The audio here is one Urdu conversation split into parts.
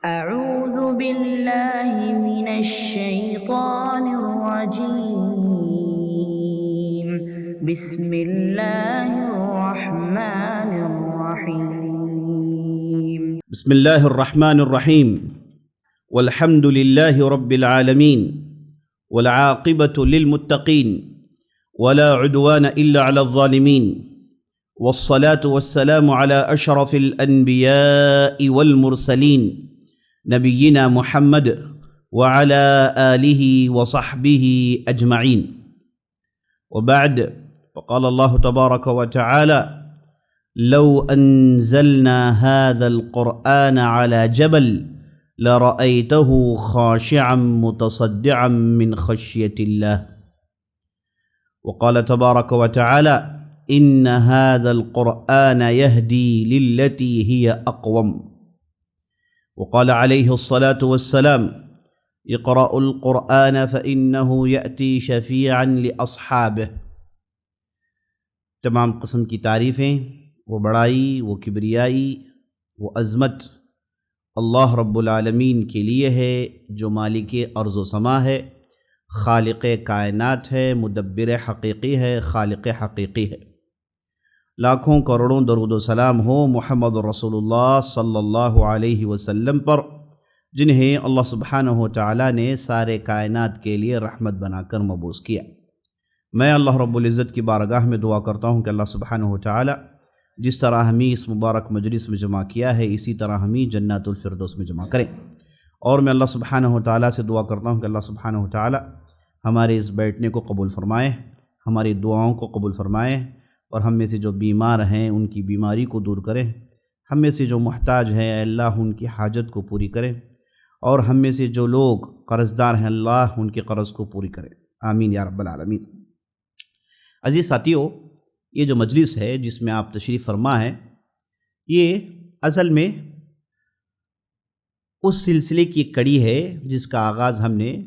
أعوذ بالله من الشيطان الرجيم. بسم الله الرحمن الرحيم. بسم الله الرحمن الرحيم والحمد لله رب العالمين والعاقبة للمتقين ولا عدوان إلا على الظالمين والصلاة والسلام على أشرف الأنبياء والمرسلين نبينا محمد وعلى آله وصحبه أجمعين وبعد، فقال الله تبارك وتعالى: لو أنزلنا هذا القرآن على جبل لرأيته خاشعا متصدعا من خشية الله. وقال تبارك وتعالى: إن هذا القرآن يهدي للتي هي أقوم. وقال عليه الصلاة والسلام: اقرأوا القرآن فإنه يأتي شفيعا لأصحابه. تمام قسم کی تعریفیں، وہ بڑائی، وہ کبریائی، وہ عظمت اللہ رب العالمین کے لیے ہے، جو مالک ارض و سما ہے، خالق کائنات ہے، مدبر حقیقی ہے، خالق حقیقی ہے۔ لاکھوں کروڑوں درود و سلام ہو محمد رسول اللہ صلی اللہ علیہ وسلم پر، جنہیں اللہ سبحانہ و تعالیٰ نے سارے کائنات کے لیے رحمت بنا کر مبعوث کیا۔ میں اللہ رب العزت کی بارگاہ میں دعا کرتا ہوں کہ اللہ سبحانہ و تعالیٰ جس طرح ہمیں اس مبارک مجلس میں جمع کیا ہے، اسی طرح ہمیں جنات الفردوس میں جمع کریں۔ اور میں اللہ سبحانہ و تعالیٰ سے دعا کرتا ہوں کہ اللہ سبحانہ و تعالیٰ ہمارے اس بیٹھنے کو قبول فرمائے، ہماری دعاؤں کو قبول فرمائے، اور ہم میں سے جو بیمار ہیں ان کی بیماری کو دور کریں، ہم میں سے جو محتاج ہیں اے اللہ ان کی حاجت کو پوری کریں، اور ہم میں سے جو لوگ قرض دار ہیں اللہ ان کے قرض کو پوری کریں، آمین یا رب العالمین۔ عزیز ساتھیو، یہ جو مجلس ہے جس میں آپ تشریف فرما ہے، یہ اصل میں اس سلسلے کی ایک کڑی ہے جس کا آغاز ہم نے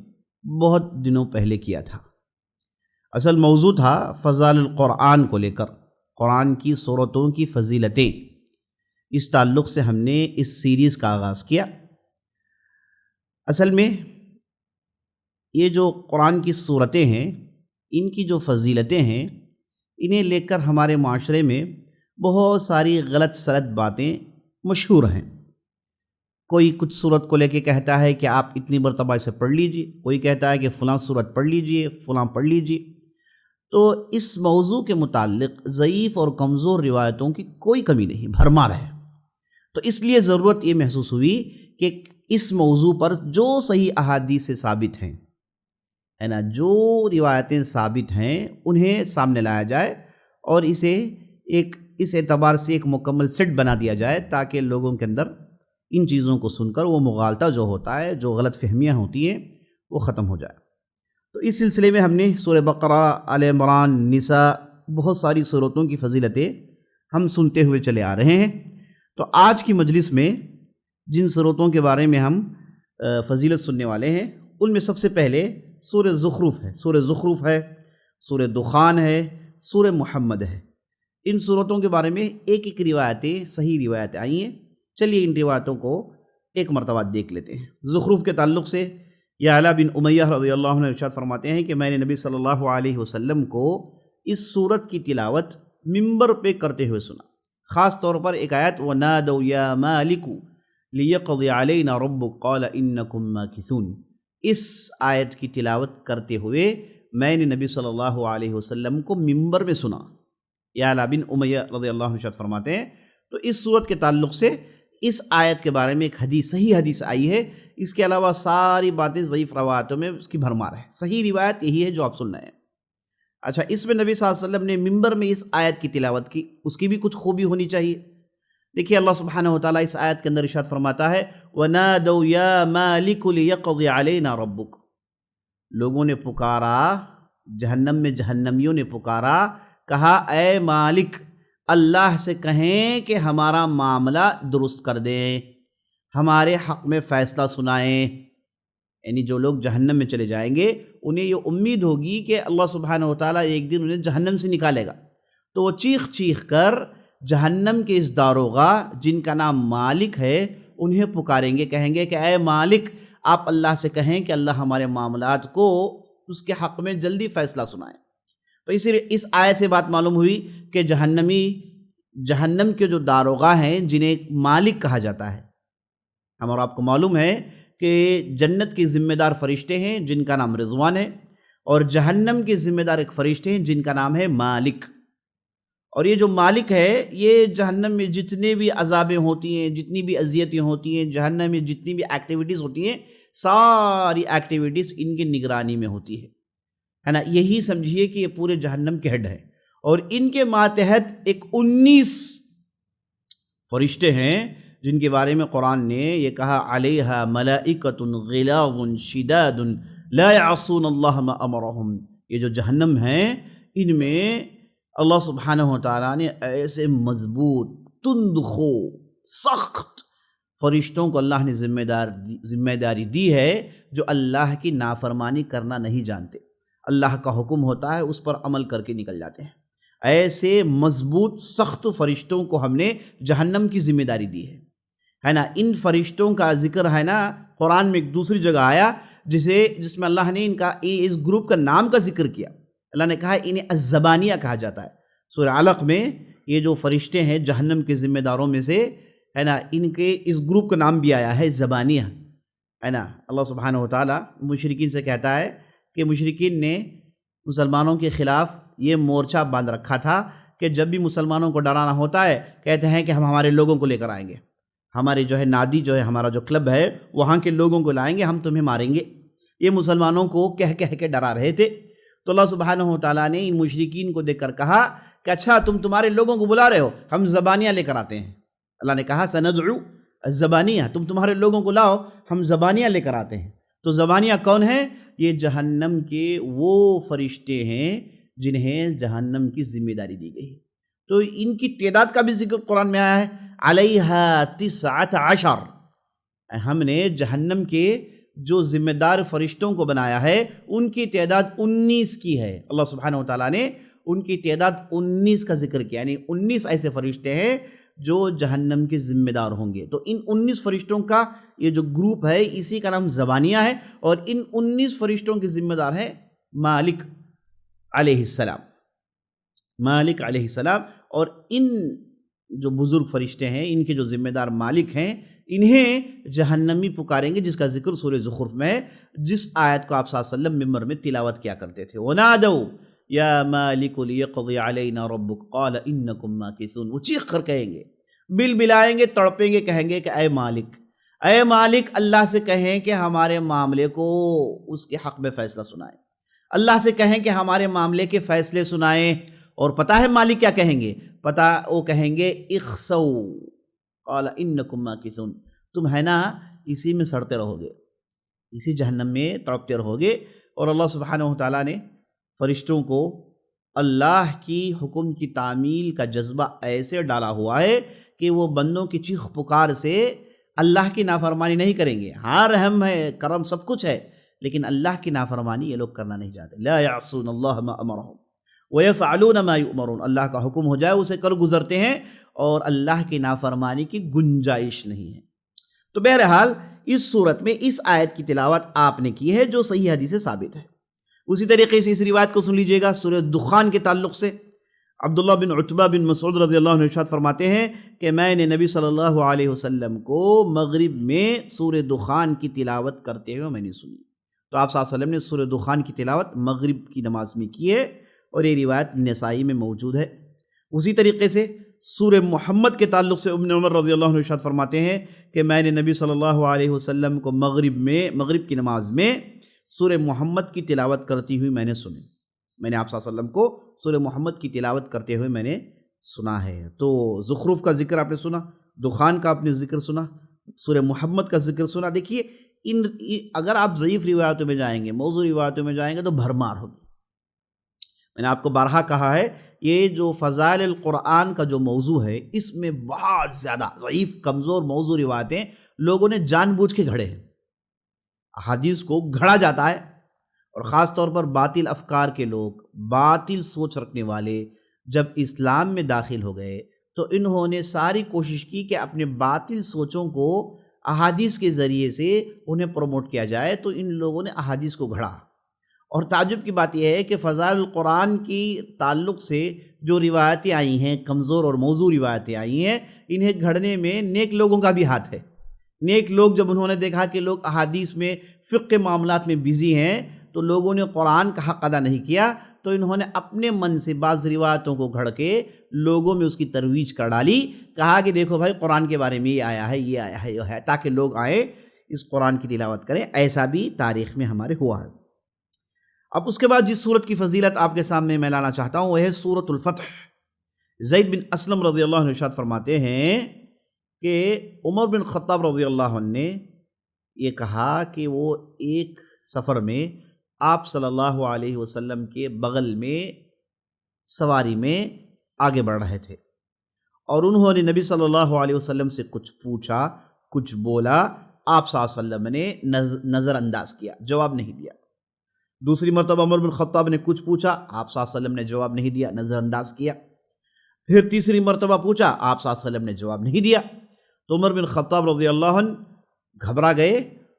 بہت دنوں پہلے کیا تھا۔ اصل موضوع تھا فضائل القرآن کو لے کر، قرآن کی سورتوں کی فضیلتیں۔ اس تعلق سے ہم نے اس سیریز کا آغاز کیا۔ اصل میں یہ جو قرآن کی سورتیں ہیں، ان کی جو فضیلتیں ہیں، انہیں لے کر ہمارے معاشرے میں بہت ساری غلط سلط باتیں مشہور ہیں۔ کوئی کچھ صورت کو لے کے کہتا ہے کہ آپ اتنی مرتبہ اسے پڑھ لیجئے، کوئی کہتا ہے کہ فلاں صورت پڑھ لیجئے، فلاں پڑھ لیجئے۔ تو اس موضوع کے متعلق ضعیف اور کمزور روایتوں کی کوئی کمی نہیں، بھرمار ہے۔ تو اس لیے ضرورت یہ محسوس ہوئی کہ اس موضوع پر جو صحیح احادیث سے ثابت ہیں، ہے نا، جو روایتیں ثابت ہیں انہیں سامنے لایا جائے، اور اسے اس اعتبار سے ایک مکمل سیٹ بنا دیا جائے تاکہ لوگوں کے اندر ان چیزوں کو سن کر وہ مغالطہ جو ہوتا ہے، جو غلط فہمیاں ہوتی ہیں، وہ ختم ہو جائے۔ تو اس سلسلے میں ہم نے سورہ بقرہ، آل عمران، نساء، بہت ساری صورتوں کی فضیلتیں ہم سنتے ہوئے چلے آ رہے ہیں۔ تو آج کی مجلس میں جن صورتوں کے بارے میں ہم فضیلت سننے والے ہیں، ان میں سب سے پہلے سورہ زخرف ہے، سورہ دخان ہے، سورہ محمد ہے۔ ان صورتوں کے بارے میں ایک ایک روایتیں، صحیح روایتیں آئی ہیں۔ چلیے ان روایتوں کو ایک مرتبہ دیکھ لیتے ہیں۔ زخرف کے تعلق سے یعلا بن امیہ رضی اللہ عنہ ارشاد فرماتے ہیں کہ میں نے نبی صلی اللہ علیہ وسلم کو اس سورت کی تلاوت ممبر پہ کرتے ہوئے سنا، خاص طور پر ایک آیت وَنَادَوْا يَا مَالِكُ لِيَقْضِ عَلَيْنَا رَبُّكَ قَالَ إِنَّكُمْ مَاكِثُونَ۔ اس آیت کی تلاوت کرتے ہوئے میں نے نبی صلی اللہ علیہ وسلم کو ممبر میں سنا۔ یعلا بن امیہ رضی اللہ عنہ ارشاد فرماتے ہیں، تو اس سورت کے تعلق سے اس آیت کے بارے میں ایک صحیح حدیث آئی ہے۔ اس کے علاوہ ساری باتیں ضعیف روایتوں میں اس کی بھرمار ہے۔ صحیح روایت یہی ہے جو آپ سن رہے ہیں۔ اچھا، اس میں نبی صلی اللہ علیہ وسلم نے ممبر میں اس آیت کی تلاوت کی، اس کی بھی کچھ خوبی ہونی چاہیے۔ دیکھیے اللہ سبحانہ و تعالیٰ اس آیت کے اندر ارشاد فرماتا ہے وَنَادَوْا يَا مَالِكُ لِيَقْضِ عَلَيْنَا رَبُّكَ۔ لوگوں نے پکارا، جہنم میں جہنمیوں نے پکارا، کہا اے مالک، اللہ سے کہیں کہ ہمارا معاملہ درست کر دیں، ہمارے حق میں فیصلہ سنائیں۔ یعنی جو لوگ جہنم میں چلے جائیں گے انہیں یہ امید ہوگی کہ اللہ سبحانہ و تعالیٰ ایک دن انہیں جہنم سے نکالے گا، تو وہ چیخ چیخ کر جہنم کے اس داروغہ جن کا نام مالک ہے انہیں پکاریں گے، کہیں گے کہ اے مالک، آپ اللہ سے کہیں کہ اللہ ہمارے معاملات کو اس کے حق میں جلدی فیصلہ سنائیں۔ تو اس آیت سے بات معلوم ہوئی کہ جہنم کے جو داروغہ ہیں جنہیں مالک کہا جاتا ہے، ہم اور آپ کو معلوم ہے کہ جنت کے ذمہ دار فرشتے ہیں جن کا نام رضوان ہے، اور جہنم کے ذمہ دار ایک فرشتے ہیں جن کا نام ہے مالک۔ اور یہ جو مالک ہے یہ جہنم میں جتنے بھی عذابیں ہوتی ہیں، جتنی بھی اذیتیں ہوتی ہیں، جہنم میں جتنی بھی ایکٹیویٹیز ہوتی ہیں، ساری ایکٹیویٹیز ان کی نگرانی میں ہوتی ہے نا۔ یہی سمجھیے کہ یہ پورے جہنم کے ہیڈ ہے، اور ان کے ماتحت ایک 19 فرشتے ہیں جن کے بارے میں قرآن نے یہ کہا علیہا ملائکۃ غلاظ شداد لا یعصون اللہ ما امرہم۔ یہ جو جہنم ہیں ان میں اللہ سبحانہ وتعالیٰ نے ایسے مضبوط، تندخو، سخت فرشتوں کو اللہ نے ذمہ داری دی ہے جو اللہ کی نافرمانی کرنا نہیں جانتے، اللہ کا حکم ہوتا ہے اس پر عمل کر کے نکل جاتے ہیں۔ ایسے مضبوط سخت فرشتوں کو ہم نے جہنم کی ذمہ داری دی ہے نا۔ ان فرشتوں کا ذکر ہے نا قرآن میں ایک دوسری جگہ آیا جس میں اللہ نے اس گروپ کا نام کا ذکر کیا۔ اللہ نے کہا انہیں الزبانیہ کہا جاتا ہے۔ سورہ علق میں یہ جو فرشتے ہیں جہنم کے ذمہ داروں میں سے ہے نا، ان کے اس گروپ کا نام بھی آیا ہے زبانیہ ہے نا۔ اللہ سبحانہ وتعالیٰ مشرکین سے کہتا ہے کہ مشرکین نے مسلمانوں کے خلاف یہ مورچہ باندھ رکھا تھا کہ جب بھی مسلمانوں کو ڈرانا ہوتا ہے کہتے ہیں کہ ہم ہمارے لوگوں کو لے کر آئیں گے، ہمارے جو ہے نادی جو ہے ہمارا جو کلب ہے وہاں کے لوگوں کو لائیں گے، ہم تمہیں ماریں گے۔ یہ مسلمانوں کو کہہ کے ڈرا رہے تھے۔ تو اللہ سبحانہ وتعالیٰ نے ان مشرکین کو دیکھ کر کہا کہ اچھا تمہارے لوگوں کو بلا رہے ہو، ہم زبانیہ لے کر آتے ہیں۔ اللہ نے کہا سندعو الزبانیہ، تمہارے لوگوں کو لاؤ، ہم زبانیہ لے کر آتے ہیں۔ تو زبانیہ کون ہے؟ یہ جہنم کے وہ فرشتے ہیں جنہیں جہنم کی ذمہ داری دی گئی۔ تو ان کی تعداد کا بھی ذکر قرآن میں آیا ہے، علیہا 19۔ ہم نے جہنم کے جو ذمہ دار فرشتوں کو بنایا ہے ان کی تعداد 19 کی ہے۔ اللہ سبحانہ وتعالیٰ نے ان کی تعداد 19 کا ذکر کیا، یعنی 19 ایسے فرشتے ہیں جو جہنم کے ذمہ دار ہوں گے۔ تو ان 19 فرشتوں کا یہ جو گروپ ہے اسی کا نام زبانیہ ہے، اور ان 19 فرشتوں کے ذمہ دار ہے مالک علیہ السلام۔ مالک علیہ السلام، اور ان جو بزرگ فرشتے ہیں ان کے جو ذمہ دار مالک ہیں انہیں جہنمی پکاریں گے، جس کا ذکر سورہ زخرف میں ہے، جس آیت کو آپ صلی اللہ علیہ وسلم ممبر میں تلاوت کیا کرتے تھے۔ وَنَادَوْا يَا مَالِكُ لِيَقْضِيَ عَلَيْنَا رَبُّكَ قَالَ إِنَّكُمْ مَاكِثُونَ۔ وہ چیخ کر کہیں گے، بلائیں گے، تڑپیں گے، کہیں گے کہ اے مالک اللہ سے کہیں کہ ہمارے معاملے کو اس کے حق میں فیصلہ سنائیں، اللہ سے کہیں کہ ہمارے معاملے کے فیصلے سنائیں۔ اور پتہ ہے مالک کیا کہیں گے؟ وہ کہیں گے اخسؤ قال انکم ماکثون، تم ہے نا اسی میں سڑتے رہو گے، اسی جہنم میں تڑپتے رہو گے۔ اور اللہ سبحانہ وتعالیٰ نے فرشتوں کو اللہ کی حکم کی تعمیل کا جذبہ ایسے ڈالا ہوا ہے کہ وہ بندوں کی چیخ پکار سے اللہ کی نافرمانی نہیں کریں گے۔ ہاں رحم ہے، کرم سب کچھ ہے، لیکن اللہ کی نافرمانی یہ لوگ کرنا نہیں چاہتے۔ لا یعصون اللہ ما امرہم وَيَفْعَلُونَ مَا يُؤْمَرُونَ، اللہ کا حکم ہو جائے اسے کر گزرتے ہیں، اور اللہ کی نافرمانی کی گنجائش نہیں ہے۔ تو بہرحال اس صورت میں اس آیت کی تلاوت آپ نے کی ہے جو صحیح حدیث سے ثابت ہے۔ اسی طریقے سے اس روایت کو سن لیجئے گا سورہ دخان کے تعلق سے۔ عبداللہ بن عتبہ بن مسعود رضی اللہ عنہ ارشاد فرماتے ہیں کہ میں نے نبی صلی اللہ علیہ وسلم کو مغرب میں سورہ دخان کی تلاوت کرتے ہوئے میں نے سنی۔ تو آپ صلی اللہ علیہ وسلم نے سورہ دخان کی تلاوت مغرب کی نماز میں کی ہے، اور یہ روایت نسائی میں موجود ہے۔ اسی طریقے سے سورہ محمد کے تعلق سے ابن عمر رضی اللہ عنہ ارشاد فرماتے ہیں کہ میں نے نبی صلی اللہ علیہ وسلم کو مغرب کی نماز میں سورہ محمد کی تلاوت کرتی ہوئی میں نے سنی۔ میں نے آپ صلی اللہ علیہ وسلم کو سورہ محمد کی تلاوت کرتے ہوئے میں نے سنا ہے۔ تو زخرف کا ذکر آپ نے سنا، دخان کا آپ نے ذکر سنا، سورہ محمد کا ذکر سنا۔ دیکھیے اگر آپ ضعیف روایتوں میں جائیں گے، موضوع روایتوں میں جائیں گے تو بھرمار ہوگی۔ میں نے آپ کو بارہا کہا ہے یہ جو فضائل القرآن کا جو موضوع ہے اس میں بہت زیادہ ضعیف کمزور موضوع روایتیں لوگوں نے جان بوجھ کے گھڑے ہیں۔ احادیث کو گھڑا جاتا ہے، اور خاص طور پر باطل افکار کے لوگ، باطل سوچ رکھنے والے جب اسلام میں داخل ہو گئے تو انہوں نے ساری کوشش کی کہ اپنے باطل سوچوں کو احادیث کے ذریعے سے انہیں پروموٹ کیا جائے، تو ان لوگوں نے احادیث کو گھڑا۔ اور تعجب کی بات یہ ہے کہ فضائل القرآن کی تعلق سے جو روایتیں آئی ہیں، کمزور اور موضوع روایتیں آئی ہیں، انہیں گھڑنے میں نیک لوگوں کا بھی ہاتھ ہے۔ نیک لوگ جب انہوں نے دیکھا کہ لوگ احادیث میں، فقہ کے معاملات میں بزی ہیں، تو لوگوں نے قرآن کا حق ادا نہیں کیا، تو انہوں نے اپنے من سے بعض روایتوں کو گھڑ کے لوگوں میں اس کی ترویج کر ڈالی، کہا کہ دیکھو بھائی قرآن کے بارے میں یہ آیا ہے، یہ آیا ہے، یہ ہے، تاکہ لوگ آئیں اس قرآن کی تلاوت کریں۔ ایسا بھی تاریخ میں ہمارے ہوا ہے۔ اب اس کے بعد جس سورت کی فضیلت آپ کے سامنے میں لانا چاہتا ہوں وہ ہے سورۃ الفتح۔ زید بن اسلم رضی اللہ عنہ ارشاد فرماتے ہیں کہ عمر بن خطاب رضی اللہ عنہ نے یہ کہا کہ وہ ایک سفر میں آپ صلی اللہ علیہ وسلم کے بغل میں سواری میں آگے بڑھ رہے تھے، اور انہوں نے نبی صلی اللہ علیہ وسلم سے کچھ پوچھا، کچھ بولا، آپ صلی اللہ علیہ وسلم نے نظر انداز کیا، جواب نہیں دیا۔ دوسری مرتبہ عمر بن خطاب نے کچھ پوچھا، آپ صلی اللہ علیہ وسلم نے جواب نہیں دیا، نظر انداز کیا۔ پھر تیسری مرتبہ پوچھا، آپ صلی اللہ علیہ وسلم نے جواب نہیں دیا۔ تو عمر بن خطاب رضی اللہ عنہ گھبرا گئے،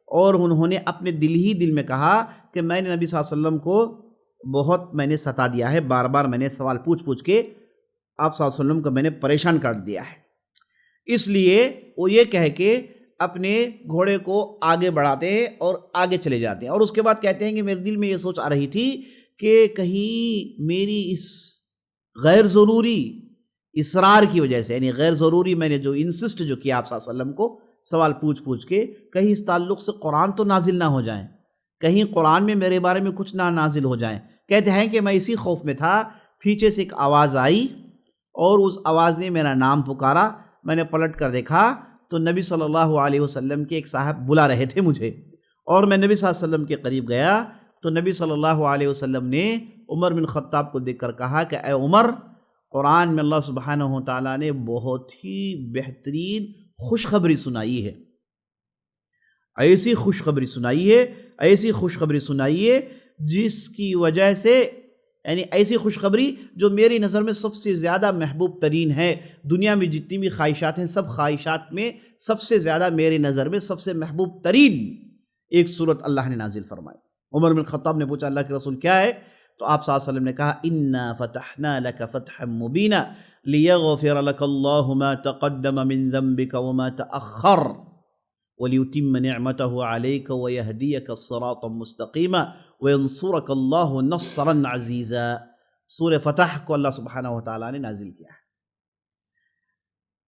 اور انہوں نے اپنے دل ہی دل میں کہا کہ میں نے نبی صلی اللہ علیہ وسلم کو بہت میں نے ستا دیا ہے، بار بار میں نے سوال پوچھ کے آپ صلی اللہ علیہ وسلم کو میں نے پریشان کر دیا ہے۔ اس لیے وہ یہ کہہ کے اپنے گھوڑے کو آگے بڑھاتے ہیں اور آگے چلے جاتے ہیں، اور اس کے بعد کہتے ہیں کہ میرے دل میں یہ سوچ آ رہی تھی کہ کہیں میری اس غیر ضروری اصرار کی وجہ سے، یعنی غیر ضروری میں نے جو انسسٹ جو کیا آپ صلی اللہ علیہ وسلم کو سوال پوچھ کے، کہیں اس تعلق سے قرآن تو نازل نہ ہو جائیں، کہیں قرآن میں میرے بارے میں کچھ نہ نازل ہو جائیں۔ کہتے ہیں کہ میں اسی خوف میں تھا، پیچھے سے ایک آواز آئی اور اس آواز نے میرا نام پکارا، میں نے پلٹ کر دیکھا تو نبی صلی اللہ علیہ وسلم کے ایک صاحب بلا رہے تھے مجھے، اور میں نبی صلی اللہ علیہ وسلم کے قریب گیا تو نبی صلی اللہ علیہ وسلم نے عمر بن خطاب کو دیکھ کر کہا کہ اے عمر، قرآن میں اللہ سبحانہ و تعالیٰ نے بہت ہی بہترین خوشخبری سنائی ہے، ایسی خوشخبری سنائی ہے جس کی وجہ سے، یعنی ایسی خوشخبری جو میری نظر میں سب سے زیادہ محبوب ترین ہے۔ دنیا میں جتنی بھی خواہشات ہیں، سب خواہشات میں سب سے زیادہ میری نظر میں سب سے محبوب ترین ایک صورت اللہ نے نازل فرمائی۔ عمر بن خطاب نے پوچھا اللہ کے رسول کیا ہے؟ تو آپ صلی اللہ علیہ وسلم نے کہا اِنَّا فَتَحْنَا لَكَ فَتْحًا مُبِينًا لِيَغْفِرَ لَكَ اللَّهُ مَا تَقَدَّمَ مِن ذَنبِكَ وَمَا تَأَخَّرَ وَلِيُتِمَّ نِعْمَتَهُ عَلَيْكَ وَيَهْدِيَكَ صِرَاطًا مُسْتَقِيمًا وَيَنصُرَكَ اللَّهُ نَصْرًا عَزِيزًا۔ سورہ فتح کو اللہ سبحانہ وتعالیٰ نے نازل کیا ہے۔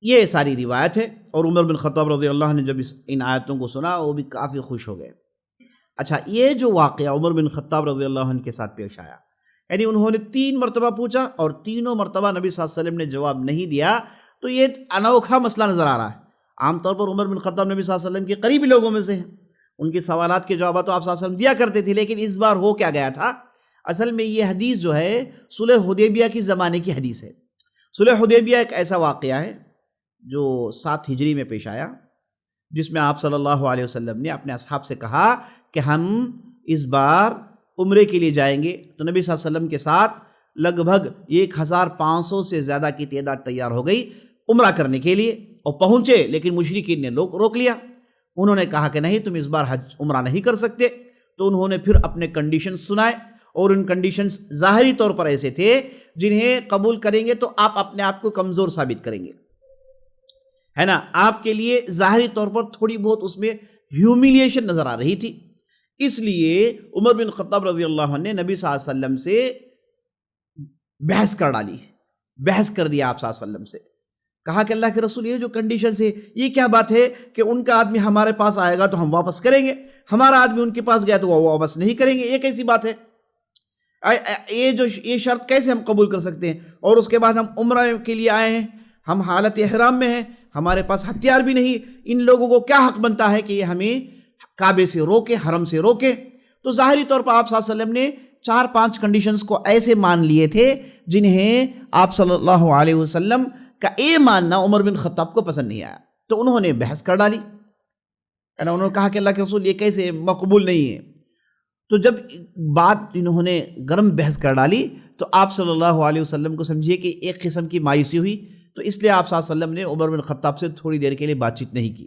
یہ ساری روایت ہے، اور عمر بن خطاب رضی اللہ عنہ نے جب ان آیتوں کو سنا وہ بھی کافی خوش ہو گئے۔ اچھا، یہ جو واقعہ عمر بن خطاب رضی اللہ عنہ کے ساتھ پیش آیا، یعنی انہوں نے 3 مرتبہ پوچھا اور تینوں مرتبہ نبی صلی اللہ علیہ وسلم نے جواب نہیں دیا، تو یہ انوکھا مسئلہ نظر آ رہا ہے۔ عام طور پر عمر بن خطاب نبی صلی اللہ علیہ وسلم کے قریبی لوگوں میں سے ہیں، ان کے سوالات کے جوابات تو آپ صلی اللہ علیہ وسلم دیا کرتے تھے، لیکن اس بار ہو کیا گیا تھا؟ اصل میں یہ حدیث جو ہے صلح حدیبیہ کی زمانے کی حدیث ہے۔ صلح حدیبیہ ایک ایسا واقعہ ہے جو 7 ہجری میں پیش آیا، جس میں آپ صلی اللہ علیہ وسلم نے اپنے اصحاب سے کہا کہ ہم اس بار عمرے کے لیے جائیں گے، تو نبی صلی اللہ علیہ وسلم کے ساتھ لگ بھگ 1500 سے زیادہ کی تعداد تیار ہو گئی عمرہ کرنے کے لیے، اور پہنچے، لیکن مشرکین نے روک لیا۔ انہوں نے کہا کہ نہیں، تم اس بار حج عمرہ نہیں کر سکتے۔ تو انہوں نے پھر اپنے کنڈیشنز سنائے، اور ان کنڈیشنز ظاہری طور پر ایسے تھے جنہیں قبول کریں گے تو آپ اپنے آپ کو کمزور ثابت کریں گے، ہے نا، آپ کے لیے ظاہری طور پر تھوڑی بہت اس میں ہیومیلیشن نظر آ رہی تھی۔ اس لیے عمر بن خطاب رضی اللہ عنہ نے نبی صلی اللہ علیہ وسلم سے بحث کر دیا آپ صلی اللہ علیہ وسلم سے، کہا کہ اللہ کے رسول یہ جو کنڈیشنز ہے، یہ کیا بات ہے کہ ان کا آدمی ہمارے پاس آئے گا تو ہم واپس کریں گے، ہمارا آدمی ان کے پاس گیا تو وہ واپس نہیں کریں گے، یہ کیسی بات ہے؟ یہ شرط کیسے ہم قبول کر سکتے ہیں؟ اور اس کے بعد ہم عمرہ کے لیے آئے ہیں، ہم حالت احرام میں ہیں، ہمارے پاس ہتھیار بھی نہیں، ان لوگوں کو کیا حق بنتا ہے کہ یہ ہمیں کعبے سے روکے، حرم سے روکے؟ تو ظاہری طور پر آپ صلی اللہ علیہ وسلم نے 4-5 کنڈیشنز کو ایسے مان لیے تھے جنہیں آپ صلی اللہ علیہ وسلم کا یہ ماننا عمر بن خطاب کو پسند نہیں آیا، تو انہوں نے بحث کر ڈالی، انہوں نے کہا کہ اللہ کے رسول یہ کیسے مقبول نہیں ہے۔ تو جب بات انہوں نے گرم بحث کر ڈالی تو آپ صلی اللہ علیہ وسلم کو سمجھیے کہ ایک قسم کی مایوسی ہوئی، تو اس لیے آپ صلی اللہ علیہ وسلم نے عمر بن خطاب سے تھوڑی دیر کے لیے بات چیت نہیں کی،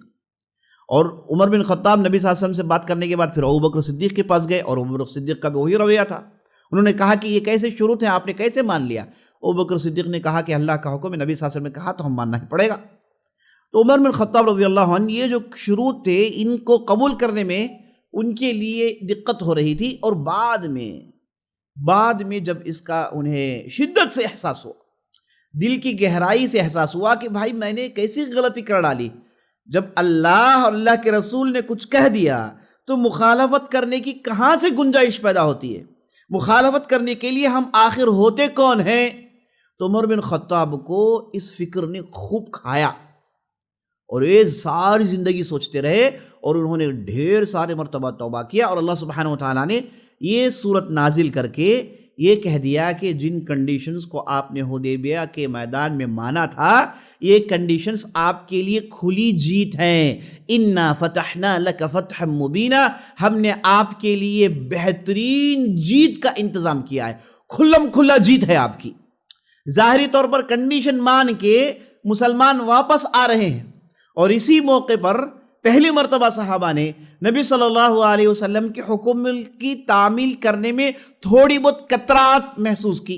اور عمر بن خطاب نبی صلی اللہ علیہ وسلم سے بات کرنے کے بعد پھر ابوبکر صدیق کے پاس گئے، اور ابوبکر صدیق کا بھی وہی رویہ تھا. انہوں نے کہا کہ یہ کیسے شروط ہیں، آپ نے کیسے مان لیا؟ ابوبکر صدیق نے کہا کہ اللہ کا حکم ہے، نبی صلی اللہ علیہ وسلم نے کہا تو ہم ماننا ہی پڑے گا. تو عمر بن خطاب رضی اللہ عنہ یہ جو شروط تھے ان کو قبول کرنے میں ان کے لیے دقت ہو رہی تھی، اور بعد میں جب اس کا انہیں شدت سے احساس ہوا، دل کی گہرائی سے احساس ہوا کہ بھائی میں نے کیسی غلطی کر ڈالی. جب اللہ اور اللہ کے رسول نے کچھ کہہ دیا تو مخالفت کرنے کی کہاں سے گنجائش پیدا ہوتی ہے؟ مخالفت کرنے کے لیے ہم آخر ہوتے کون ہیں؟ تو عمر بن خطاب کو اس فکر نے خوب کھایا، اور یہ ساری زندگی سوچتے رہے، اور انہوں نے ڈھیر سارے مرتبہ توبہ کیا، اور اللہ سبحانہ وتعالیٰ نے یہ صورت نازل کر کے یہ کہہ دیا کہ جن کنڈیشنز کو آپ نے حدیبیہ کے میدان میں مانا تھا، یہ کنڈیشنز آپ کے لیے کھلی جیت ہیں. اِنَّا فَتَحْنَا لَكَ فَتْحًا مُبِينًا، ہم نے آپ کے لیے بہترین جیت کا انتظام کیا ہے، کھلم کھلا جیت ہے آپ کی. ظاہری طور پر کنڈیشن مان کے مسلمان واپس آ رہے ہیں، اور اسی موقع پر پہلی مرتبہ صحابہ نے نبی صلی اللہ علیہ وسلم کے حکم کی تعمیل کرنے میں تھوڑی بہت کترات محسوس کی.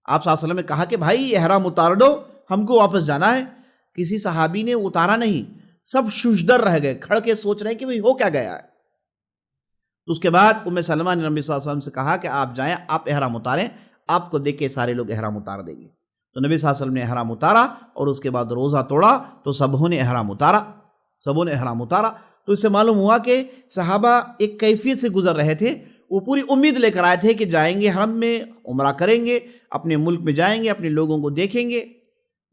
آپ صلی اللہ علیہ وسلم نے کہا کہ بھائی احرام اتار دو، ہم کو واپس جانا ہے. کسی صحابی نے اتارا نہیں، سب ششدر رہ گئے، کھڑ کے سوچ رہے ہیں کہ بھئی ہو کیا گیا ہے. تو اس کے بعد ام سلمہ نے نبی صلی اللہ علیہ وسلم سے کہا کہ آپ جائیں، آپ احرام اتاریں، آپ کو دیکھ کے سارے لوگ احرام اتار دیں گے. تو نبی صلی اللہ علیہ وسلم نے احرام اتارا، اور اس کے بعد روزہ توڑا تو سبوں نے احرام اتارا. تو اس سے معلوم ہوا کہ صحابہ ایک کیفیت سے گزر رہے تھے، وہ پوری امید لے کر آئے تھے کہ جائیں گے حرم میں، عمرہ کریں گے، اپنے ملک میں جائیں گے، اپنے لوگوں کو دیکھیں گے.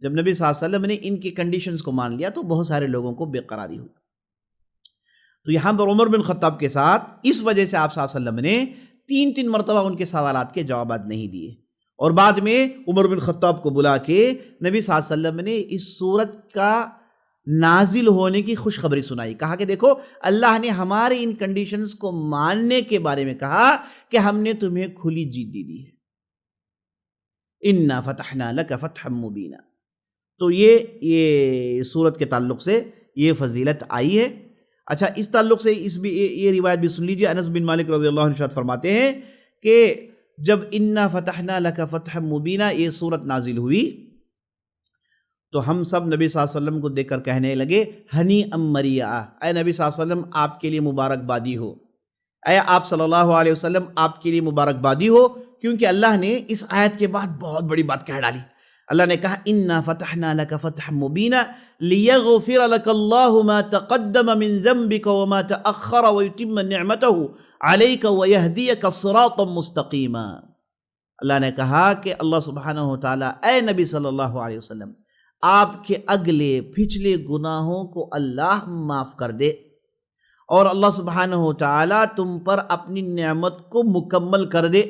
جب نبی صلی اللہ علیہ وسلم نے ان کی کنڈیشنز کو مان لیا تو بہت سارے لوگوں کو بے قراری ہوئی. تو یہاں پر عمر بن خطاب کے ساتھ اس وجہ سے آپ صلی اللہ علیہ وسلم نے 3 مرتبہ ان کے سوالات کے جوابات نہیں دیے، اور بعد میں عمر بن خطاب کو بلا کے نبی صلی اللہ علیہ وسلم نے اس صورت کا نازل ہونے کی خوشخبری سنائی. کہا کہ دیکھو اللہ نے ہمارے ان کنڈیشنز کو ماننے کے بارے میں کہا کہ ہم نے تمہیں کھلی جیت دی ہے. اِنَّا فَتَحْنَا لَكَ فَتْحًا مُبِينًا. تو یہ صورت کے تعلق سے یہ فضیلت آئی ہے. اچھا، اس تعلق سے یہ روایت بھی سن لیجیے. انس بن مالک رضی اللہ عنہ ارشاد فرماتے ہیں کہ جب اِنَّا فَتَحْنَا لَكَ فَتْحًا مُبِينًا یہ صورت نازل ہوئی تو ہم سب نبی صلی اللہ علیہ وسلم کو دیکھ کر کہنے لگے ہنی ام مریا، اے نبی صلی اللہ علیہ وسلم آپ کے لیے مبارکبادی ہو، اے آپ صلی اللہ علیہ وسلم آپ کے لیے مبارکبادی ہو، کیونکہ اللہ نے اس آیت کے بعد بہت بڑی بات کہہ ڈالی. اللہ نے کہا اِنَّا فَتَحْنَا لَكَ فَتْحًا مُبِينًا لِيَغْفِرَ لَكَ اللَّهُ مَا تَقَدَّمَ مِن ذَنبِكَ وَمَا تَأَخَّرَ وَيُتِمَّ نِعْمَتَهُ عَلَيْكَ وَيَهْدِيَكَ صِرَاطًا مُسْتَقِيمًا. اللہ نے کہا کہ اللہ سبحانہ وتعالیٰ اے نبی صلی اللہ علیہ وسلم آپ کے اگلے پچھلے گناہوں کو اللہ معاف کر دے، اور اللہ سبحانہ وتعالیٰ تم پر اپنی نعمت کو مکمل کر دے،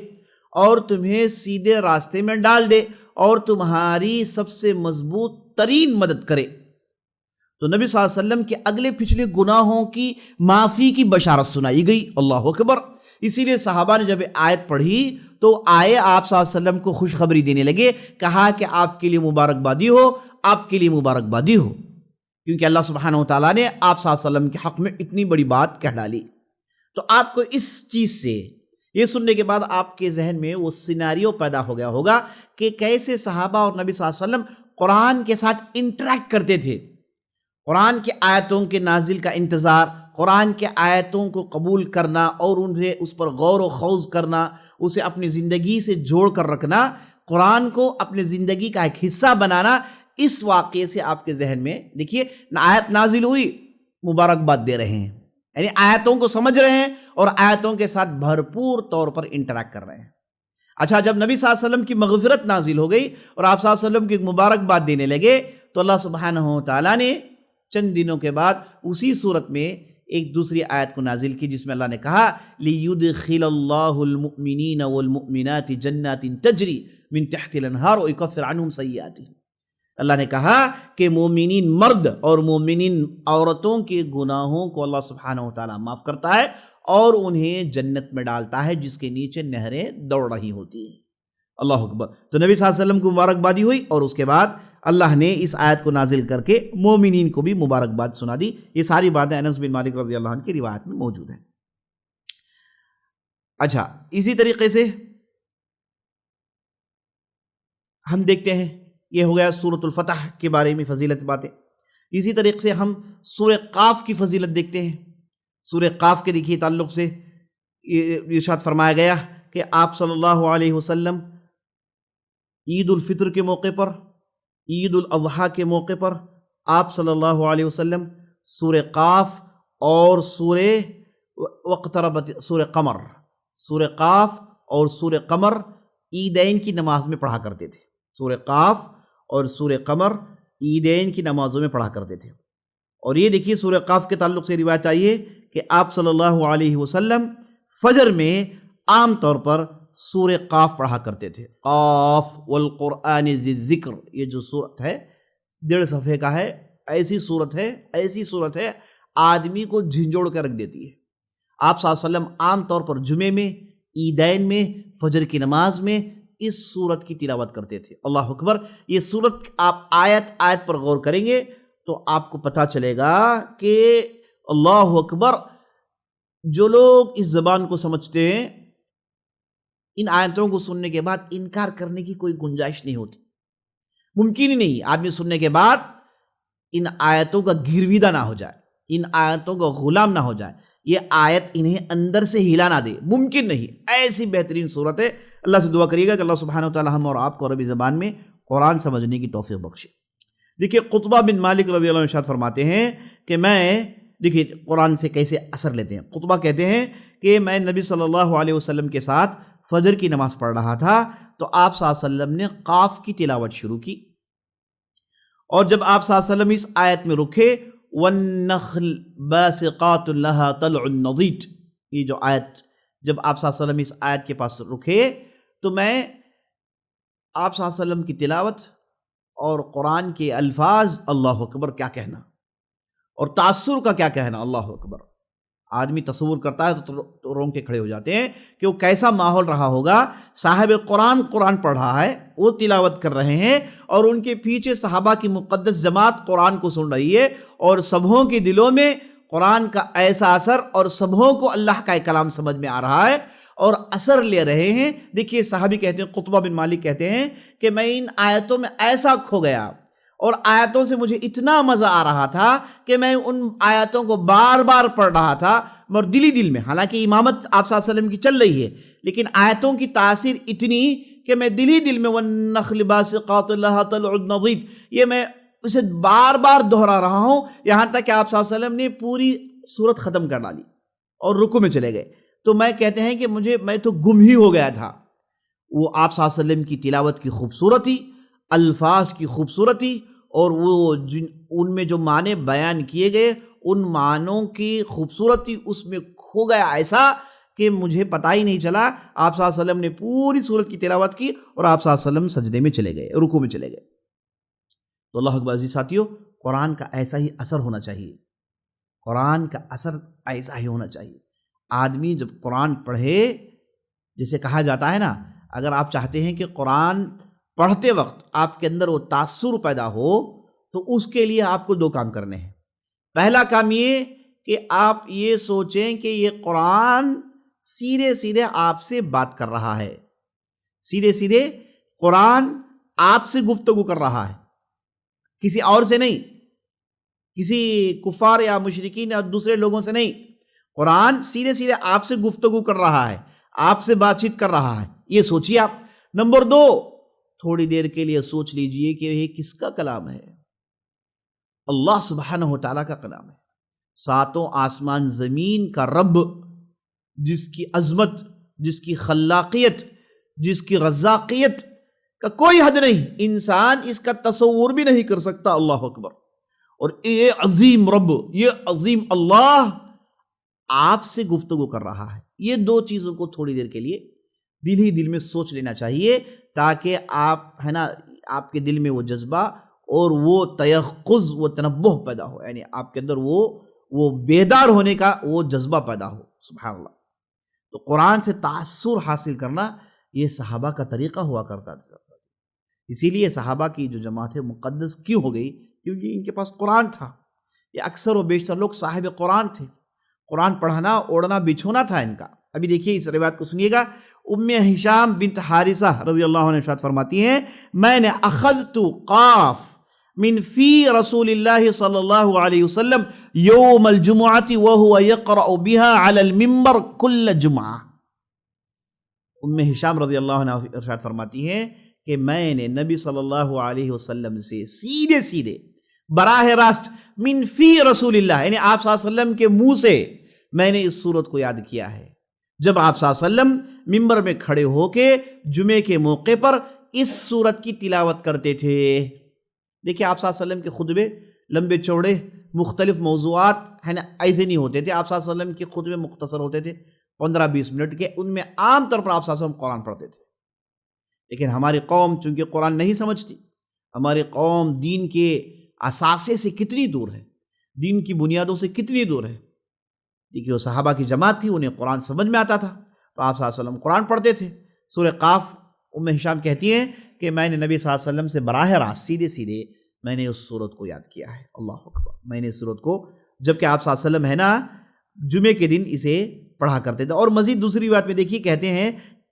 اور تمہیں سیدھے راستے میں ڈال دے، اور تمہاری سب سے مضبوط ترین مدد کرے. تو نبی صلی اللہ علیہ وسلم کے اگلے پچھلے گناہوں کی معافی کی بشارت سنائی گئی. اللہ اکبر. اسی لیے صحابہ نے جب آیت پڑھی تو آئے آپ صلی اللہ علیہ وسلم کو خوشخبری دینے لگے، کہا کہ آپ کے لیے مبارکبادی ہو، آپ کے لیے مبارکبادی ہو، کیونکہ اللہ سبحانہ وتعالیٰ نے آپ صلی اللہ علیہ وسلم کے حق میں اتنی بڑی بات کہہ ڈالی. تو آپ کو اس چیز سے یہ سننے کے بعد آپ کے ذہن میں وہ سیناریو پیدا ہو گیا ہوگا کہ کیسے صحابہ اور نبی صلی اللہ علیہ وسلم قرآن کے ساتھ انٹریکٹ کرتے تھے. قرآن کے آیتوں کے نازل کا انتظار، قرآن کے آیتوں کو قبول کرنا اور انہیں اس پر غور و خوض کرنا، اسے اپنی زندگی سے جوڑ کر رکھنا، قرآن کو اپنی زندگی کا ایک حصہ بنانا. اس واقعے سے آپ کے ذہن میں دیکھیے آیت نازل ہوئی، مبارکباد دے رہے ہیں، یعنی آیتوں کو سمجھ رہے ہیں اور آیتوں کے ساتھ بھرپور طور پر انٹریکٹ کر رہے ہیں. اچھا، جب نبی صلی اللہ علیہ وسلم کی مغفرت نازل ہو گئی اور آپ صلی اللہ علیہ وسلم کی مبارکباد دینے لگے تو اللہ سبحانہ وتعالیٰ نے چند دنوں کے بعد اسی صورت میں ایک دوسری آیت کو نازل کی جس میں اللہ نے کہا لِيُدْخِلَ اللَّهُ الْمُؤْمِنِينَ وَالْمُؤْمِنَاتِ جَنَّاتٍ تَجْرِي مِن تَحْتِهَا الْأَنْهَارُ وَيُكَفِّرُ عَنْهُمْ سَيِّئَاتِهِمْ. اللہ نے کہا کہ مومنین مرد اور مومنین عورتوں کے گناہوں کو اللہ سبحانہ وتعالیٰ معاف کرتا ہے اور انہیں جنت میں ڈالتا ہے جس کے نیچے نہریں دوڑ رہی ہوتی ہیں. اللہ اکبر. تو نبی صلی اللہ علیہ وسلم کو مبارکبادی ہوئی اور اس کے بعد اللہ نے اس آیت کو نازل کر کے مومنین کو بھی مبارکباد سنا دی۔ یہ ساری باتیں انس بن مالک رضی اللہ عنہ کی روایت میں موجود ہیں۔ اچھا، اسی طریقے سے ہم دیکھتے ہیں، یہ ہو گیا سورۃ الفتح کے بارے میں فضیلت باتیں۔ اسی طریقے سے ہم سورہ قاف کی فضیلت دیکھتے ہیں۔ سورہ قاف کے دیکھیے تعلق سے ارشاد فرمایا گیا کہ آپ صلی اللہ علیہ وسلم عید الفطر کے موقع پر، عید الاضحیٰ کے موقع پر آپ صلی اللہ علیہ وسلم سورہ قاف اور سورہ قاف اور سورہ قمر عیدین کی نماز میں پڑھا کرتے تھے۔ سورہ قاف اور سورہ قمر عیدین کی نمازوں میں پڑھا کرتے تھے۔ اور یہ دیکھیے سورہ قاف کے تعلق سے روایت آئی ہے کہ آپ صلی اللہ علیہ وسلم فجر میں عام طور پر سورہ قاف پڑھا کرتے تھے۔ قاف والقرآن ذی الذکر، یہ جو سورت ہے 1.5 صفحے کا ہے، ایسی صورت ہے آدمی کو جھنجھوڑ کر رکھ دیتی ہے۔ آپ صلی اللہ علیہ وسلم عام طور پر جمعے میں، عیدین میں، فجر کی نماز میں اس سورت کی تلاوت کرتے تھے۔ اللہ اکبر۔ یہ سورت آپ آیت پر غور کریں گے تو آپ کو پتہ چلے گا کہ اللہ اکبر، جو لوگ اس زبان کو سمجھتے ہیں ان آیتوں کو سننے کے بعد انکار کرنے کی کوئی گنجائش نہیں ہوتی، ممکن ہی نہیں۔ آدمی سننے کے بعد ان آیتوں کا گرویدہ نہ ہو جائے، ان آیتوں کا غلام نہ ہو جائے، یہ آیت انہیں اندر سے ہلا نہ دے، ممکن نہیں۔ ایسی بہترین صورت ہے۔ اللہ سے دعا کریے گا کہ اللہ سبحانہ وتعالی ہم اور آپ کو عربی زبان میں قرآن سمجھنے کی توفیق بخشے۔ دیکھیے قطبہ بن مالک رضی اللہ عنہ ارشاد فرماتے ہیں کہ دیکھیے قرآن سے کیسے اثر لیتے ہیں۔ قطبہ کہتے ہیں کہ میں نبی صلی اللہ علیہ وسلم کے ساتھ فجر کی نماز پڑھ رہا تھا تو آپ صلی اللہ علیہ وسلم نے قاف کی تلاوت شروع کی، اور جب آپ صلی اللہ علیہ وسلم اس آیت میں رکے وَالنَّخْلِ بَاسِقَاتٌ لَهَا طَلْعٌ نَضِيدٌ، یہ جو آیت، جب آپ صلی اللہ علیہ وسلم اس آیت کے پاس رکے تو میں آپ صلی اللہ علیہ وسلم کی تلاوت اور قرآن کے الفاظ، اللہ اکبر کیا کہنا، اور تاثر کا کیا کہنا، اللہ اکبر۔ آدمی تصور کرتا ہے تو رونگٹے کھڑے ہو جاتے ہیں کہ وہ کیسا ماحول رہا ہوگا۔ صاحب قرآن پڑھ رہا ہے، وہ تلاوت کر رہے ہیں، اور ان کے پیچھے صحابہ کی مقدس جماعت قرآن کو سن رہی ہے، اور سبھوں کے دلوں میں قرآن کا ایسا اثر، اور سبھوں کو اللہ کا کلام سمجھ میں آ رہا ہے اور اثر لے رہے ہیں۔ دیکھیے صحابی کہتے ہیں، قطبہ بن مالک کہتے ہیں کہ میں ان آیتوں میں ایسا کھو گیا، اور آیتوں سے مجھے اتنا مزہ آ رہا تھا کہ میں ان آیتوں کو بار بار پڑھ رہا تھا، اور دل میں، حالانکہ امامت آپ صلی اللہ علیہ وسلم کی چل رہی ہے، لیکن آیتوں کی تاثیر اتنی کہ میں دل میں وَالنَّخْلِ بَاسِقَاتٍ لَهَا طَلْعٌ نَضِيدٌ، یہ میں اسے بار بار دہرا رہا ہوں، یہاں تک کہ آپ صلی اللہ علیہ وسلم نے پوری سورت ختم کر ڈالی اور رکوع میں چلے گئے۔ تو میں کہتے ہیں کہ میں تو گم ہی ہو گیا تھا۔ وہ آپ صلی اللہ علیہ وسلم کی تلاوت کی خوبصورتی، الفاظ کی خوبصورتی، اور وہ ان میں جو معنی بیان کیے گئے ان معنوں کی خوبصورتی اس میں کھو گیا، ایسا کہ مجھے پتہ ہی نہیں چلا۔ آپ صلی اللہ علیہ وسلم نے پوری سورت کی تلاوت کی اور آپ صلی اللہ علیہ وسلم سجدے میں چلے گئے، رکوع میں چلے گئے۔ تو اللہ اکبر عزیز ساتھیو، قرآن کا ایسا ہی اثر ہونا چاہیے، قرآن کا اثر ایسا ہی ہونا چاہیے۔ آدمی جب قرآن پڑھے، جسے کہا جاتا ہے نا، اگر آپ چاہتے ہیں کہ قرآن پڑھتے وقت آپ کے اندر وہ تاثر پیدا ہو تو اس کے لیے آپ کو 2 کام کرنے ہیں۔ پہلا کام یہ کہ آپ یہ سوچیں کہ یہ قرآن سیدھے آپ سے بات کر رہا ہے، سیدھے قرآن آپ سے گفتگو کر رہا ہے، کسی اور سے نہیں، کسی کفار یا مشرکین یا دوسرے لوگوں سے نہیں۔ قرآن سیدھے آپ سے گفتگو کر رہا ہے، آپ سے بات چیت کر رہا ہے، یہ سوچیے آپ۔ نمبر 2، تھوڑی دیر کے لیے سوچ لیجئے کہ یہ کس کا کلام ہے؟ اللہ سبحانہ و تعالیٰ کا کلام ہے۔ 7 آسمان زمین کا رب، جس کی عظمت، جس کی خلاقیت، جس کی رزاقیت کا کوئی حد نہیں، انسان اس کا تصور بھی نہیں کر سکتا۔ اللہ اکبر۔ اور یہ عظیم رب، یہ عظیم اللہ آپ سے گفتگو کر رہا ہے۔ یہ 2 چیزوں کو تھوڑی دیر کے لیے دل میں سوچ لینا چاہیے، تاکہ آپ کے دل میں وہ جذبہ اور وہ تیقظ، وہ تنبہ پیدا ہو، یعنی آپ کے اندر وہ بیدار ہونے کا وہ جذبہ پیدا ہو۔ سبحان اللہ۔ تو قرآن سے تاثر حاصل کرنا یہ صحابہ کا طریقہ ہوا کرتا تھا۔ اسی لیے صحابہ کی جو جماعت ہے مقدس کیوں ہو گئی؟ کیونکہ ان کے پاس قرآن تھا. یہ اکثر و بیشتر لوگ صاحب قرآن تھے. قرآن پڑھنا اوڑھنا بچھونا تھا ان کا. ابھی دیکھیے اس روایت کو سنیے گا. ام ہشام بنت حارثہ رضی اللہ عنہ ارشاد فرماتی ہیں میں نے اخذت قاف من فی رسول اللہ صلی اللہ علیہ وسلم یوم الجمعۃ وهو يقرأ بها على المنبر كل جمعہ. ام ہشام رضی اللہ عنہ ارشاد فرماتی ہیں کہ میں نے نبی صلی اللہ علیہ وسلم سے سیدھے براہ راست من فی رسول اللہ یعنی آپ صلی اللہ علیہ وسلم کے منہ سے میں نے اس صورت کو یاد کیا ہے جب آپ صلی اللہ علیہ وسلم ممبر میں کھڑے ہو کے جمعے کے موقع پر اس صورت کی تلاوت کرتے تھے. دیکھیں آپ صلی اللہ علیہ وسلم کے خطبے لمبے چوڑے مختلف موضوعات ہے نا ایسے نہیں ہوتے تھے. آپ صلی اللہ علیہ وسلم کے خطبے مختصر ہوتے تھے 15-20 منٹ کے. ان میں عام طور پر آپ صلی اللہ علیہ وسلم قرآن پڑھتے تھے. لیکن ہماری قوم چونکہ قرآن نہیں سمجھتی, ہماری قوم دین کے اساسے سے کتنی دور ہے, دین کی بنیادوں سے کتنی دور ہے. دیکھیے وہ صحابہ کی جماعت تھی, انہیں قرآن سمجھ میں آتا تھا تو آپ صلی اللہ علیہ وسلم قرآن پڑھتے تھے. سورہ قاف ام ہشام کہتی ہیں کہ میں نے نبی صلی اللہ علیہ وسلم سے براہ راست سیدھے میں نے اس صورت کو یاد کیا ہے. اللہ اکبر. میں نے اس صورت کو جبکہ آپ صلی اللہ علیہ وسلم ہے نا جمعے کے دن اسے پڑھا کرتے تھے. اور مزید دوسری بات میں دیکھیے کہتے ہیں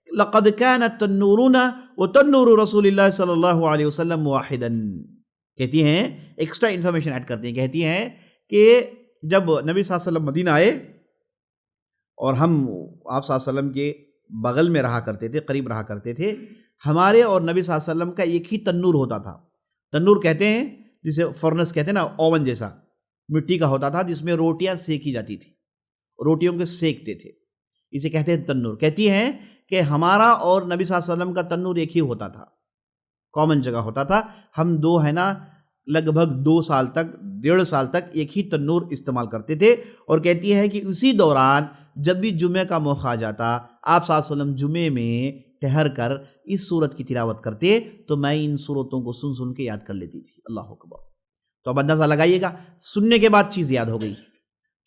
لقد كانت تنورنا وتنور رسول اللہ صلی اللہ علیہ وسلم واحدا. کہتی ہیں ایکسٹرا انفارمیشن ایڈ کرتی ہیں, کہتی ہیں کہ جب نبی صلی اللہ علیہ وسلم مدینہ آئے اور ہم آپ صلی اللہ علیہ وسلم کے بغل میں رہا کرتے تھے, قریب رہا کرتے تھے, ہمارے اور نبی صلی اللہ علیہ وسلم کا ایک ہی تنور ہوتا تھا. تنور کہتے ہیں جسے فرنس کہتے ہیں نا, اوون جیسا مٹی کا ہوتا تھا جس میں روٹیاں سیکی جاتی تھی, روٹیوں کے سیکتے تھے, اسے کہتے ہیں تنور. کہتی ہیں کہ ہمارا اور نبی صلی اللہ علیہ وسلم کا تنور ایک ہی ہوتا تھا, کامن جگہ ہوتا تھا. ہم دو ہے نا لگ بھگ 2 سال تک 1.5 سال تک ایک ہی تنور استعمال کرتے تھے. اور کہتی ہے کہ اسی دوران جب بھی جمعے کا موقع آ جاتا آپ صلی اللہ علیہ وسلم جمعے میں ٹھہر کر اس صورت کی تلاوت کرتے تو میں ان صورتوں کو سن کے یاد کر لیتی تھی. اللہ اکبر. تو اب اندازہ لگائیے گا سننے کے بعد چیز یاد ہو گئی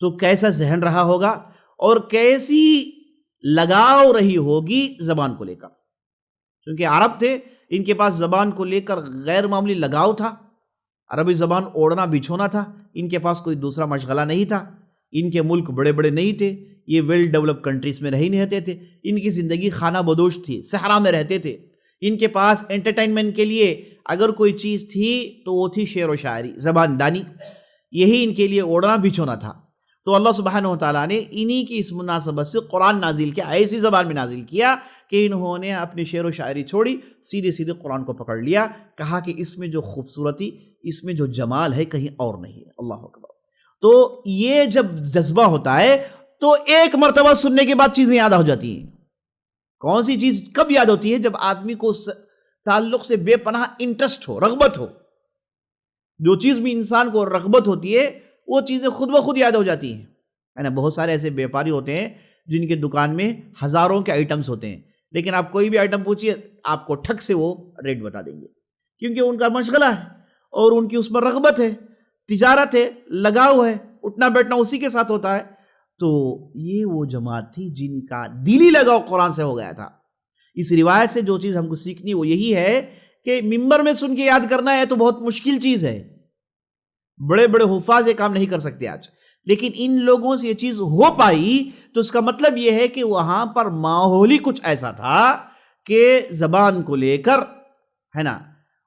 تو کیسا ذہن رہا ہوگا اور کیسی لگاؤ رہی ہوگی زبان کو لے کر. کیونکہ عرب تھے, ان کے پاس زبان کو لے کر غیر معمولی لگاؤ تھا. عربی زبان اوڑھنا بچھونا تھا, ان کے پاس کوئی دوسرا مشغلہ نہیں تھا. ان کے ملک بڑے بڑے نہیں تھے, یہ ویل ڈیولپ کنٹریز میں نہیں رہتے تھے. ان کی زندگی خانہ بدوش تھی, صحرا میں رہتے تھے. ان کے پاس انٹرٹینمنٹ کے لیے اگر کوئی چیز تھی تو وہ تھی شعر و شاعری, زبان دانی. یہی ان کے لیے اوڑھنا بچھونا تھا. تو اللہ سبحانہ وتعالیٰ نے انہی کی اس مناسبت سے قرآن نازل کیا, ایسی زبان میں نازل کیا کہ انہوں نے اپنی شعر و شاعری چھوڑی, سیدھے قرآن کو پکڑ لیا. کہا کہ اس میں جو خوبصورتی, اس میں جو جمال ہے کہیں اور نہیں ہے. اللہ اکبر. تو یہ جب جذبہ ہوتا ہے تو ایک مرتبہ سننے کے بعد چیزیں یاد ہو جاتی ہیں. کون سی چیز کب یاد ہوتی ہے؟ جب آدمی کو اس تعلق سے بے پناہ انٹرسٹ ہو, رغبت ہو. جو چیز بھی انسان کو رغبت ہوتی ہے وہ چیزیں خود بخود یاد ہو جاتی ہیں, ہے نا. بہت سارے ایسے بیپاری ہوتے ہیں جن کے دکان میں ہزاروں کے آئٹمز ہوتے ہیں, لیکن آپ کوئی بھی آئٹم پوچھیے آپ کو ٹھک سے وہ ریٹ بتا دیں گے, کیونکہ ان کا مشغلہ ہے اور ان کی اس پر رغبت ہے, تجارت ہے, لگاؤ ہے, اٹھنا بیٹھنا اسی کے ساتھ ہوتا ہے. تو یہ وہ جماعت تھی جن کا دلی لگاؤ قرآن سے ہو گیا تھا. اس روایت سے جو چیز ہم کو سیکھنی وہ یہی ہے کہ ممبر میں سن کے یاد کرنا ہے تو بہت مشکل چیز ہے. بڑے بڑے حفاظ یہ کام نہیں کر سکتے آج, لیکن ان لوگوں سے یہ چیز ہو پائی تو اس کا مطلب یہ ہے کہ وہاں پر ماحول ہی کچھ ایسا تھا کہ زبان کو لے کر ہے نا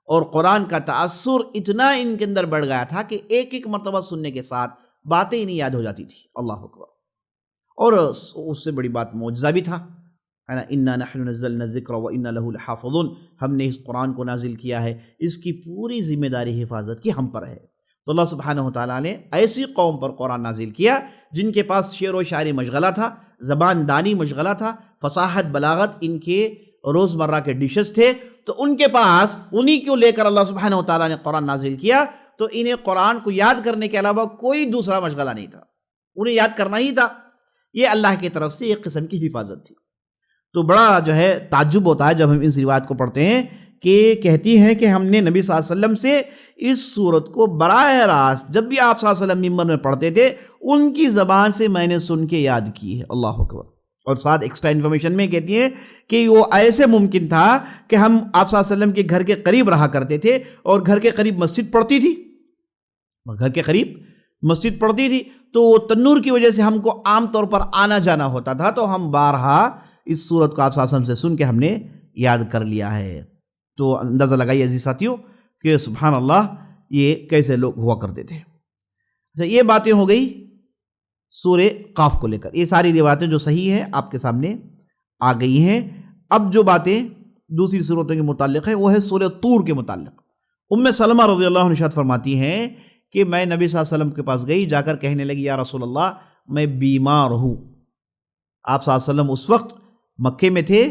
اور قرآن کا تأثر اتنا ان کے اندر بڑھ گیا تھا کہ ایک مرتبہ سننے کے ساتھ باتیں ہی نہیں یاد ہو جاتی تھی. اللہ اکبر. اور اس سے بڑی بات معجزہ بھی تھا, ہے نا. انا نحن نزلنا الذکر وانا له لحافظون. ہم نے اس قرآن کو نازل کیا ہے, اس کی پوری ذمہ داری حفاظت کی ہم پر ہے. تو اللہ سبحانہ وتعالیٰ نے ایسی قوم پر قرآن نازل کیا جن کے پاس شعر و شاعری مشغلہ تھا, زبان دانی مشغلہ تھا, فصاحت بلاغت ان کے روزمرہ کے ڈشز تھے. تو ان کے پاس انہی کو لے کر اللہ سبحانہ وتعالیٰ نے قرآن نازل کیا. تو انہیں قرآن کو یاد کرنے کے علاوہ کوئی دوسرا مشغلہ نہیں تھا, انہیں یاد کرنا ہی تھا. یہ اللہ کی طرف سے ایک قسم کی حفاظت تھی. تو بڑا جو ہے تعجب ہوتا ہے جب ہم اس روایت کو پڑھتے ہیں کہ کہتی ہیں کہ ہم نے نبی صلی اللہ علیہ وسلم سے اس صورت کو براہ راست جب بھی آپ صلی اللہ علیہ وسلم ممبر میں پڑھتے تھے ان کی زبان سے میں نے سن کے یاد کی ہے. اللہ اکبر. اور ساتھ ایکسٹرا انفارمیشن میں کہتی ہیں کہ وہ ایسے ممکن تھا کہ ہم آپ صلی اللہ علیہ وسلم کے گھر کے قریب رہا کرتے تھے اور گھر کے قریب مسجد پڑتی تھی، تو وہ تنور کی وجہ سے ہم کو عام طور پر آنا جانا ہوتا تھا، تو ہم بارہا اس صورت کو آپ صلی اللہ علیہ وسلم سے سن کے ہم نے یاد کر لیا ہے۔ تو اندازہ لگائیے عزیز ساتھیوں کہ سبحان اللہ یہ کیسے لوگ ہوا کرتے تھے۔ اچھا، یہ باتیں ہو گئی سورہ قاف کو لے کر، یہ ساری روایتیں جو صحیح ہیں آپ کے سامنے آ گئی ہیں۔ اب جو باتیں دوسری صورتوں کے متعلق ہے وہ ہے سورہ طور کے متعلق۔ ام سلمہ رضی اللہ عنہ ارشاد فرماتی ہیں کہ میں نبی صلی اللہ علیہ وسلم کے پاس گئی، جا کر کہنے لگی یا رسول اللہ میں بیمار ہوں۔ آپ صلی اللہ علیہ وسلم اس وقت مکے میں تھے،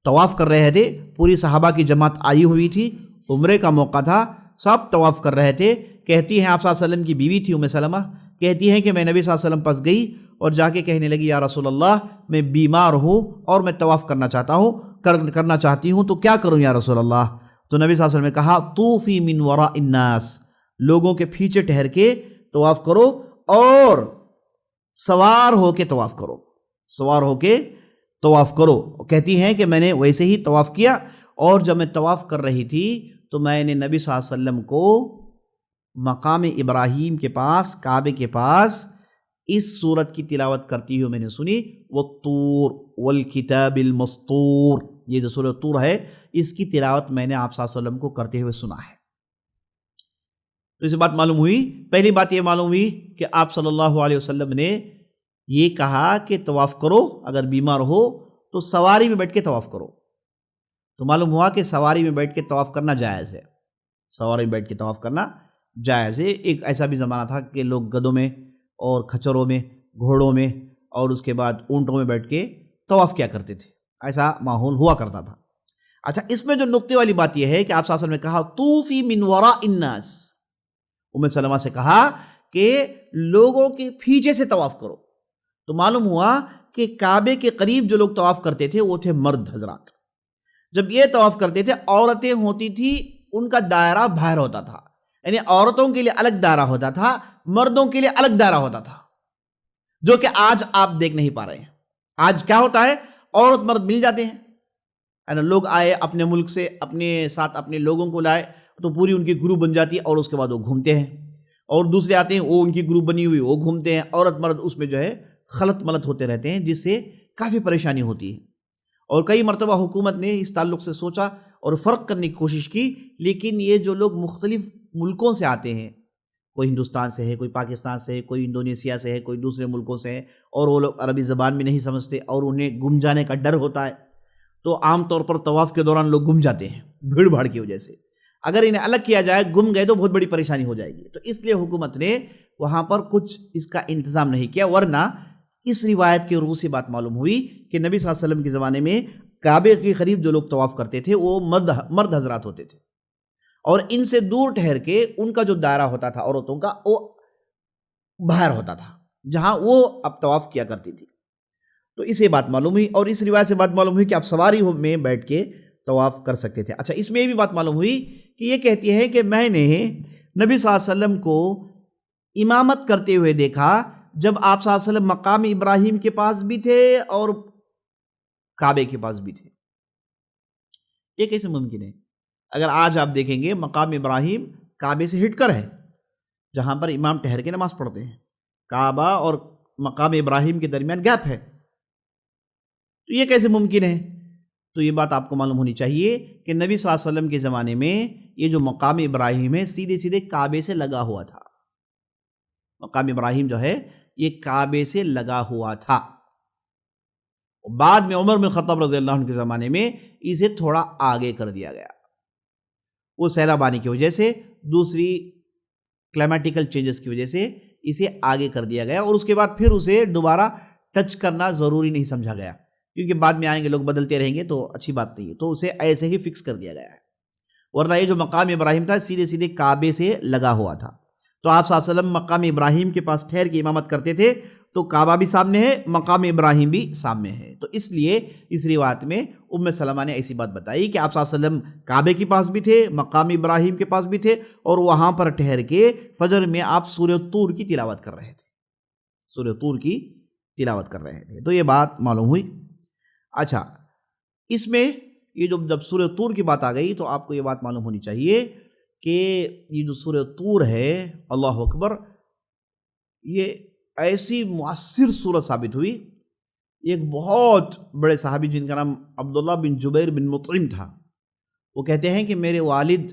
طواف کر رہے تھے، پوری صحابہ کی جماعت آئی ہوئی تھی، عمرے کا موقع تھا، سب طواف کر رہے تھے۔ کہتی ہیں آپ صلی اللہ علیہ وسلم کی بیوی تھی ام سلمہ، کہتی ہیں کہ میں نبی صلی اللہ علیہ وسلم پاس گئی اور جا کے کہنے لگی یا رسول اللہ میں بیمار ہوں اور میں طواف کرنا چاہتی ہوں، تو کیا کروں یا رسول اللہ؟ تو نبی صلی اللہ علیہ وسلم نے کہا طوفی من وراء الناس، لوگوں کے پیچھے ٹھہر کے طواف کرو اور سوار ہو کے طواف کرو۔ کہتی ہیں کہ میں نے ویسے ہی طواف کیا، اور جب میں طواف کر رہی تھی تو میں نے نبی صلی اللہ علیہ وسلم کو مقام ابراہیم کے پاس، کعبے کے پاس اس سورت کی تلاوت کرتی ہوئے میں نے سنی، والطور والکتاب المسطور، یہ جو سورۃ طور ہے اس کی تلاوت میں نے آپ صلی اللہ علیہ وسلم کو کرتے ہوئے سنا ہے۔ تو اس بات معلوم ہوئی، پہلی بات یہ معلوم ہوئی کہ آپ صلی اللہ علیہ وسلم نے یہ کہا کہ طواف کرو، اگر بیمار ہو تو سواری میں بیٹھ کے طواف کرو۔ تو معلوم ہوا کہ سواری میں بیٹھ کے طواف کرنا جائز ہے، سواری میں بیٹھ کے طواف کرنا جائز ہے۔ ایک ایسا بھی زمانہ تھا کہ لوگ گدھوں میں اور کھچروں میں، گھوڑوں میں اور اس کے بعد اونٹوں میں بیٹھ کے طواف کیا کرتے تھے، ایسا ماحول ہوا کرتا تھا۔ اچھا، اس میں جو نقطے والی بات یہ ہے کہ آپ صلی اللہ علیہ وسلم نے کہا طوفی من وراء الناس، ام سلمہ سے کہا کہ لوگوں کے پیچھے سے طواف کرو۔ تو معلوم ہوا کہ کعبے کے قریب جو لوگ طواف کرتے تھے وہ تھے مرد حضرات۔ جب یہ طواف کرتے تھے عورتیں ہوتی تھی، ان کا دائرہ باہر ہوتا تھا، یعنی عورتوں کے لیے الگ دائرہ ہوتا تھا، مردوں کے لیے الگ دائرہ ہوتا تھا، جو کہ آج آپ دیکھ نہیں پا رہے ہیں۔ آج کیا ہوتا ہے، عورت مرد مل جاتے ہیں، لوگ آئے اپنے ملک سے، اپنے ساتھ اپنے لوگوں کو لائے تو پوری ان کی گروپ بن جاتی ہے، اور اس کے بعد وہ گھومتے ہیں، اور دوسرے آتے ہیں وہ ان کی گروپ بنی ہوئی وہ گھومتے ہیں، عورت مرد اس میں جو ہے خلط ملط ہوتے رہتے ہیں، جس سے کافی پریشانی ہوتی ہے۔ اور کئی مرتبہ حکومت نے اس تعلق سے سوچا اور فرق کرنے کی کوشش کی، لیکن یہ جو لوگ مختلف ملکوں سے آتے ہیں، کوئی ہندوستان سے ہے، کوئی پاکستان سے ہے، کوئی انڈونیشیا سے ہے، کوئی دوسرے ملکوں سے ہے، اور وہ لوگ عربی زبان میں نہیں سمجھتے اور انہیں گم جانے کا ڈر ہوتا ہے، تو عام طور پر طواف کے دوران لوگ گم جاتے ہیں بھیڑ بھاڑ کی وجہ سے۔ اگر انہیں الگ کیا جائے، گم گئے تو بہت بڑی پریشانی ہو جائے گی، تو اس لیے حکومت نے وہاں پر کچھ اس کا انتظام نہیں کیا۔ ورنہ اس روایت کے روح سے بات معلوم ہوئی کہ نبی صلی اللہ علیہ وسلم کے زمانے میں کعبے کے قریب جو لوگ طواف کرتے تھے وہ مرد حضرات ہوتے تھے، اور ان سے دور ٹھہر کے ان کا جو دائرہ ہوتا تھا عورتوں کا، وہ باہر ہوتا تھا جہاں وہ اب طواف کیا کرتی تھی۔ تو اسے بات معلوم ہوئی، اور اس روایت سے بات معلوم ہوئی کہ آپ سواری میں بیٹھ کے طواف کر سکتے تھے۔ اچھا، اس میں یہ بھی بات معلوم ہوئی کہ یہ کہتی ہے کہ میں نے نبی صلی اللہ علیہ وسلم کو امامت کرتے ہوئے دیکھا جب آپ صلی اللہ علیہ وسلم مقام ابراہیم کے پاس بھی تھے اور کعبے کے پاس بھی تھے۔ یہ کیسے ممکن ہے؟ اگر آج آپ دیکھیں گے مقام ابراہیم کعبے سے ہٹ کر ہے، جہاں پر امام ٹھہر کے نماز پڑھتے ہیں، کعبہ اور مقام ابراہیم کے درمیان گیپ ہے، تو یہ کیسے ممکن ہے؟ تو یہ بات آپ کو معلوم ہونی چاہیے کہ نبی صلی اللہ علیہ وسلم کے زمانے میں یہ جو مقام ابراہیم ہے سیدھے سیدھے کعبے سے لگا ہوا تھا۔ مقام ابراہیم جو ہے یہ کعبے سے لگا ہوا تھا۔ بعد میں عمر بن خطاب رضی اللہ عنہ کے زمانے میں اسے تھوڑا آگے کر دیا گیا، وہ سیلاب آنے کی وجہ سے، دوسری کلائمیٹیکل چینجز کی وجہ سے اسے آگے کر دیا گیا، اور اس کے بعد پھر اسے دوبارہ ٹچ کرنا ضروری نہیں سمجھا گیا، کیونکہ بعد میں آئیں گے لوگ بدلتے رہیں گے تو اچھی بات نہیں ہے، تو اسے ایسے ہی فکس کر دیا گیا ہے۔ ورنہ یہ جو مقام ابراہیم تھا سیدھے سیدھے کعبے سے لگا ہوا تھا۔ تو آپ صلی اللہ علیہ وسلم مقام ابراہیم کے پاس ٹھہر کے امامت کرتے تھے، تو کعبہ بھی سامنے ہے، مقام ابراہیم بھی سامنے ہے، تو اس لیے اس روایت میں ام سلمہ نے ایسی بات بتائی کہ آپ صلی اللہ علیہ وسلم کعبے کے پاس بھی تھے، مقام ابراہیم کے پاس بھی تھے، اور وہاں پر ٹھہر کے فجر میں آپ سورہ طور کی تلاوت کر رہے تھے، سورہ طور کی تلاوت کر رہے تھے. تو یہ بات معلوم ہوئی. اچھا، اس میں یہ جب سورہ طور کی بات آ گئی تو آپ کو یہ بات معلوم ہونی چاہیے کہ یہ جو سورہ طور ہے، اللہ اکبر، یہ ایسی مؤثر سورت ثابت ہوئی. ایک بہت بڑے صحابی جن کا نام عبداللہ بن جبیر بن مطعم تھا، وہ کہتے ہیں کہ میرے والد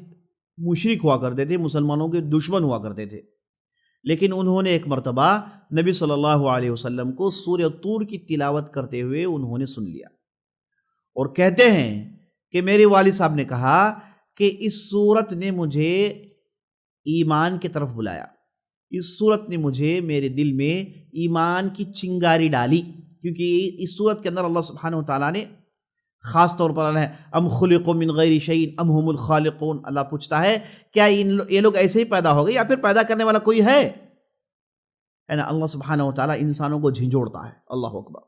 مشرک ہوا کرتے تھے، مسلمانوں کے دشمن ہوا کرتے تھے، لیکن انہوں نے ایک مرتبہ نبی صلی اللہ علیہ وسلم کو سورہ طور کی تلاوت کرتے ہوئے انہوں نے سن لیا، اور کہتے ہیں کہ میرے والد صاحب نے کہا کہ اس سورت نے مجھے ایمان کی طرف بلایا، اس سورت نے مجھے میرے دل میں ایمان کی چنگاری ڈالی، کیونکہ اس سورت کے اندر اللہ سبحانہ وتعالیٰ نے خاص طور پر اللہ ہے ام خلقوا من غیر شیء ام هم الخالقون، اللہ پوچھتا ہے کیا یہ لوگ ایسے ہی پیدا ہو گئے یا پھر پیدا کرنے والا کوئی ہے نا. اللہ سبحانہ وتعالیٰ انسانوں کو جھنجھوڑتا ہے. اللہ اکبر.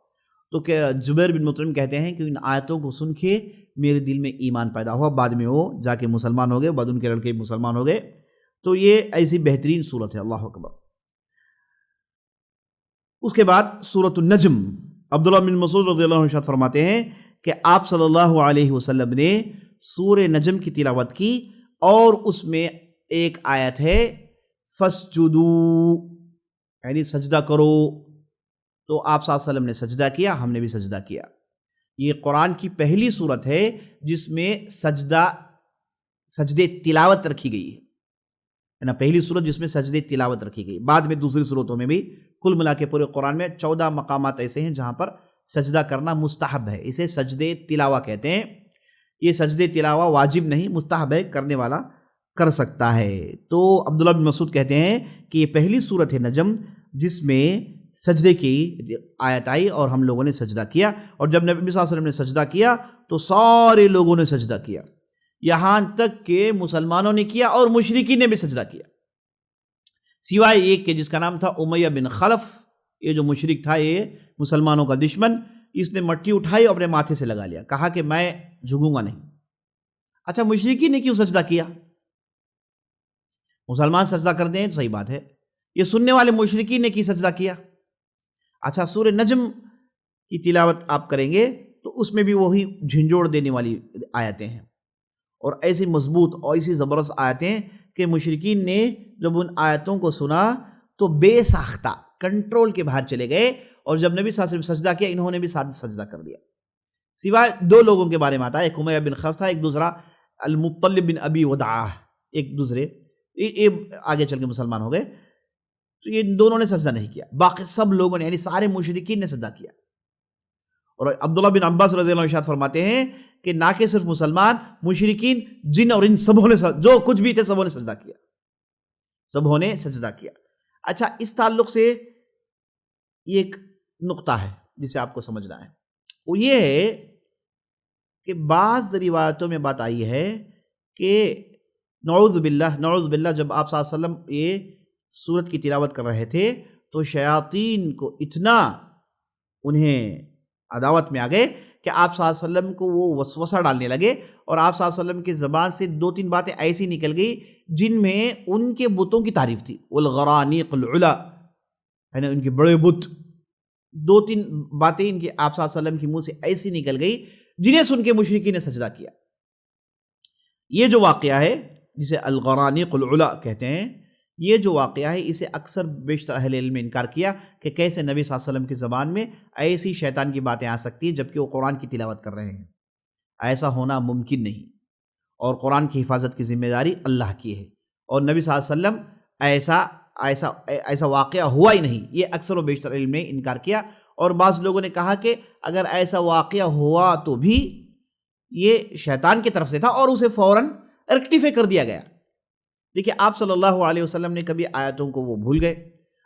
تو کہ جبیر بن مطعم کہتے ہیں کہ ان آیتوں کو سن کے میرے دل میں ایمان پیدا ہوا، بعد میں وہ جا کے مسلمان ہو گئے، بعد ان کے لڑکے مسلمان ہو گئے. تو یہ ایسی بہترین صورت ہے. اللہ اکبر. اس کے بعد سورۃ النجم، عبداللہ بن مسعود رضی اللہ عنہ ارشاد فرماتے ہیں کہ آپ صلی اللہ علیہ وسلم نے سورہ نجم کی تلاوت کی، اور اس میں ایک آیت ہے فَاسْجُدُوا، یعنی سجدہ کرو. تو آپ صلی اللہ علیہ وسلم نے سجدہ کیا، ہم نے بھی سجدہ کیا. یہ قرآن کی پہلی صورت ہے جس میں سجدے تلاوت رکھی گئی ہے نا، پہلی صورت جس میں سجدے تلاوت رکھی گئی. بعد میں دوسری صورتوں میں بھی کل ملا کے پورے قرآن میں 14 مقامات ایسے ہیں جہاں پر سجدہ کرنا مستحب ہے، اسے سجدے تلاوہ کہتے ہیں. یہ سجدے تلاوہ واجب نہیں، مستحب ہے، کرنے والا کر سکتا ہے. تو عبداللہ بن مسعود کہتے ہیں کہ یہ پہلی صورت ہے نجم جس میں سجدے کی آیت آئی اور ہم لوگوں نے سجدہ کیا، اور جب نبی صلی اللہ علیہ وسلم نے سجدہ کیا تو سارے لوگوں نے سجدہ کیا، یہاں تک کہ مسلمانوں نے کیا اور مشرکین نے بھی سجدہ کیا، سوائے ایک کے جس کا نام تھا امیہ بن خلف. یہ جو مشرک تھا، یہ مسلمانوں کا دشمن، اس نے مٹی اٹھائی اور اپنے ماتھے سے لگا لیا، کہا کہ میں جھکوں گا نہیں. اچھا، مشرکین نے کیوں سجدہ کیا؟ مسلمان سجدہ کرتے ہیں تو صحیح بات ہے، یہ سننے والے مشرکین نے کی سجدہ کیا. اچھا، سورہ نجم کی تلاوت آپ کریں گے تو اس میں بھی وہی جھنجھوڑ دینے والی آیتیں ہیں، اور ایسی مضبوط اور ایسی زبردست آیتیں کہ مشرکین نے جب ان آیتوں کو سنا تو بے ساختہ کنٹرول کے باہر چلے گئے، اور جب نبی صلی اللہ علیہ وسلم سجدہ کیا انہوں نے بھی سجدہ کر دیا، سوائے 2 لوگوں کے بارے میں آتا ہے، ایک امیہ بن خلف تھا، ایک دوسرا المطلب بن ابی ودعہ، ایک دوسرے یہ آگے چل کے مسلمان ہو گئے. تو یہ دونوں نے سجدہ نہیں کیا، باقی سب لوگوں نے یعنی سارے مشرکین نے سجدہ کیا. اور عبداللہ بن عباس رضی اللہ عنہ ارشاد فرماتے ہیں کہ نہ کہ صرف مسلمان، مشرکین، جن اور ان سبوں نے جو کچھ بھی تھے سبوں نے سجدہ کیا، سبوں نے سجدہ کیا. اچھا، اس تعلق سے یہ ایک نقطہ ہے جسے آپ کو سمجھنا ہے، وہ یہ ہے کہ بعض روایتوں میں بات آئی ہے کہ نعوذ باللہ جب آپ صلی اللہ علیہ وسلم یہ سورت کی تلاوت کر رہے تھے تو شیاطین کو اتنا انہیں عداوت میں آ گئے کہ آپ صلی اللہ علیہ وسلم کو وہ وسوسہ ڈالنے لگے، اور آپ صلی اللہ علیہ وسلم کی زبان سے 2-3 باتیں ایسی نکل گئی جن میں ان کے بتوں کی تعریف تھی، والغرانیق العلا، ہے نا، ان کے بڑے بت. 2-3 باتیں ان کی آپ صلی اللہ علیہ وسلم کی منہ سے ایسی نکل گئی جنہیں سن کے مشرکین نے سجدہ کیا. یہ جو واقعہ ہے جسے الغرانیق العلا کہتے ہیں، یہ جو واقعہ ہے اسے اکثر بیشتر اہل علم نے انکار کیا کہ کیسے نبی صلی اللہ علیہ وسلم کی زبان میں ایسی شیطان کی باتیں آ سکتی ہیں جبکہ وہ قرآن کی تلاوت کر رہے ہیں. ایسا ہونا ممکن نہیں، اور قرآن کی حفاظت کی ذمہ داری اللہ کی ہے، اور نبی صلی اللہ علیہ وسلم ایسا واقعہ ہوا ہی نہیں. یہ اکثر و بیشتر علم نے انکار کیا، اور بعض لوگوں نے کہا کہ اگر ایسا واقعہ ہوا تو بھی یہ شیطان کی طرف سے تھا اور اسے فوراً ریکٹیفائی کر دیا گیا. دیکھیے، آپ صلی اللہ علیہ وسلم نے کبھی آیتوں کو وہ بھول گئے،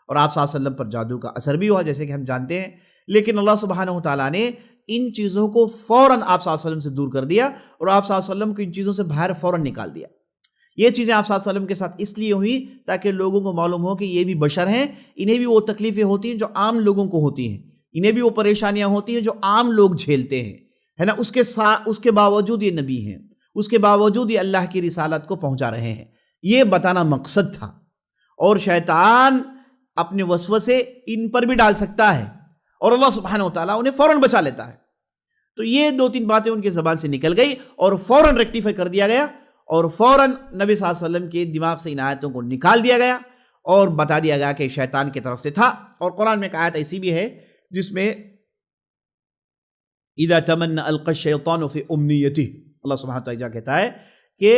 اور آپ صلی اللہ علیہ وسلم پر جادو کا اثر بھی ہوا جیسے کہ ہم جانتے ہیں، لیکن اللہ سبحانہ وتعالیٰ نے ان چیزوں کو فوراً آپ صلی اللہ علیہ وسلم سے دور کر دیا، اور آپ صلی اللہ علیہ وسلم کو ان چیزوں سے باہر فوراً نکال دیا. یہ چیزیں آپ صلی اللہ علیہ وسلم کے ساتھ اس لیے ہوئی تاکہ لوگوں کو معلوم ہو کہ یہ بھی بشر ہیں، انہیں بھی وہ تکلیفیں ہوتی ہیں جو عام لوگوں کو ہوتی ہیں، انہیں بھی وہ پریشانیاں ہوتی ہیں جو عام لوگ جھیلتے ہیں، ہے نا. اس کے باوجود یہ نبی ہیں، اس کے باوجود یہ اللہ کی رسالت کو پہنچا رہے ہیں، یہ بتانا مقصد تھا. اور شیطان اپنے وسوسے ان پر بھی ڈال سکتا ہے، اور اللہ سبحانہ وتعالیٰ انہیں فوراً بچا لیتا ہے۔ تو یہ 2-3 باتیں ان کی زبان سے نکل گئی اور فوراً ریکٹیفائی کر دیا گیا، اور فوراً نبی صلی اللہ علیہ وسلم کے دماغ سے ان آیتوں کو نکال دیا گیا اور بتا دیا گیا کہ شیطان کی طرف سے تھا۔ اور قرآن میں ایک آیت ایسی بھی ہے جس میں اذا تمنى القى الشيطان في امنيته، اللہ سبحانہ وتعالیٰ کہتا ہے کہ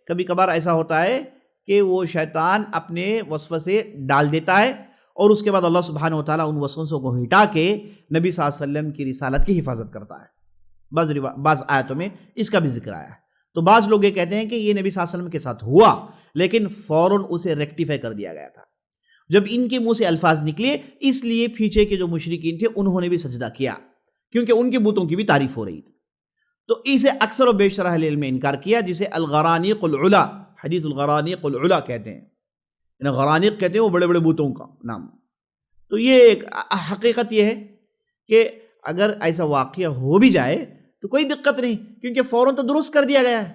کبھی کبھار ایسا ہوتا ہے کہ وہ شیطان اپنے وسوسے ڈال دیتا ہے اور اس کے بعد اللہ سبحانہ وتعالیٰ ان وسوسوں کو ہٹا کے نبی صلی اللہ علیہ وسلم کی رسالت کی حفاظت کرتا ہے۔ بعض آیتوں میں اس کا بھی ذکر آیا ہے۔ تو بعض لوگ یہ کہتے ہیں کہ یہ نبی صلی اللہ علیہ وسلم کے ساتھ ہوا، لیکن فوراً اسے ریکٹیفائی کر دیا گیا تھا۔ جب ان کے منہ سے الفاظ نکلے، اس لیے پیچھے کے جو مشرکین تھے انہوں نے بھی سجدہ کیا، کیونکہ ان کے بتوں کی بھی تعریف ہو رہی تھی۔ تو اسے اکثر و بیشتر اہل علم نے انکار کیا، جسے الغرانیق العلا، حدیث الغرانیق العلا کہتے ہیں، یعنی غرانیق کہتے ہیں وہ بڑے بڑے بتوں کا نام۔ تو یہ ایک حقیقت یہ ہے کہ اگر ایسا واقعہ ہو بھی جائے تو کوئی دقت نہیں، کیونکہ فوراً تو درست کر دیا گیا ہے۔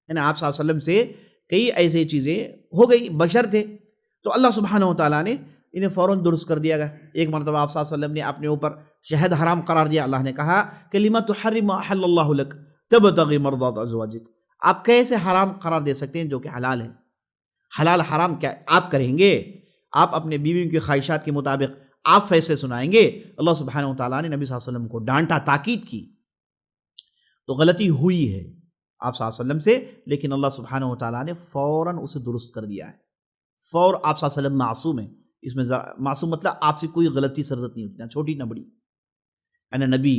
یعنی آپ صلی اللہ علیہ وسلم سے کئی ایسے چیزیں ہو گئی، بشر تھے، تو اللہ سبحانہ وتعالیٰ نے انہیں فوراً درست کر دیا گیا۔ ایک مرتبہ آپ صلی اللہ علیہ وسلم نے اپنے اوپر شہد حرام قرار دیا، اللہ نے کہا کہ لِمَ تُحَرِّمُ مَا أَحَلَّ اللَّهُ لَكَ تَبْتَغِي مَرْضَاتَ أَزْوَاجِكَ، آپ کیسے حرام قرار دے سکتے ہیں جو کہ حلال ہے؟ حلال حرام کیا آپ کریں گے؟ آپ اپنے بیویوں کی خواہشات کے مطابق آپ فیصلے سنائیں گے؟ اللہ سبحانہ وتعالیٰ نے نبی صلی اللہ علیہ وسلم کو ڈانٹا، تاکید کی۔ تو غلطی ہوئی ہے آپ صلی اللہ علیہ وسلم سے، لیکن اللہ سبحانہ وتعالیٰ نے فوراً اسے درست کر دیا ہے۔ آپ صلی اللہ علیہ وسلم معصوم ہیں، اس میں معصوم مطلب آپ سے کوئی غلطی سرزد نہیں ہوتی، نہ چھوٹی نہ بڑی، یعنی نبی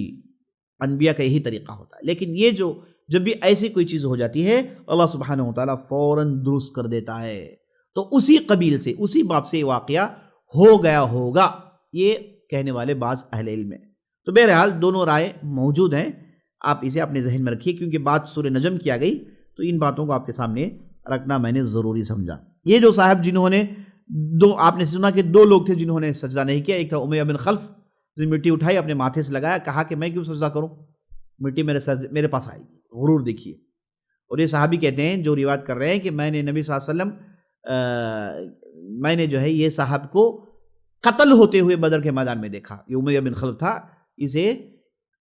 انبیاء کا یہی طریقہ ہوتا ہے۔ لیکن یہ جب بھی ایسی کوئی چیز ہو جاتی ہے، اللہ سبحانہ وتعالیٰ فوراً درست کر دیتا ہے۔ تو اسی قبیل سے، اسی باب سے یہ واقعہ ہو گیا ہوگا، یہ کہنے والے بعض اہل علم ہیں۔ تو بہرحال دونوں رائے موجود ہیں، آپ اسے اپنے ذہن میں رکھیے، کیونکہ بات سورہ نجم کی آ گئی تو ان باتوں کو آپ کے سامنے رکھنا میں نے ضروری سمجھا۔ یہ جو صاحب جنہوں نے آپ نے سنا کہ 2 لوگ تھے جنہوں نے سجدہ نہیں کیا، ایک تھا امیہ بن خلف، جس نے مٹی اٹھائی اپنے ماتھے سے لگایا، کہا کہ میں کیوں سجدہ کروں، مٹی میرے پاس آئے گی، غرور دیکھیے۔ اور یہ صحابی کہتے ہیں جو روایت کر رہے ہیں کہ میں نے نبی صلی اللہ علیہ وسلم میں نے جو ہے یہ صاحب کو قتل ہوتے ہوئے بدر کے میدان میں دیکھا۔ یہ امیہ بن خلف تھا، اسے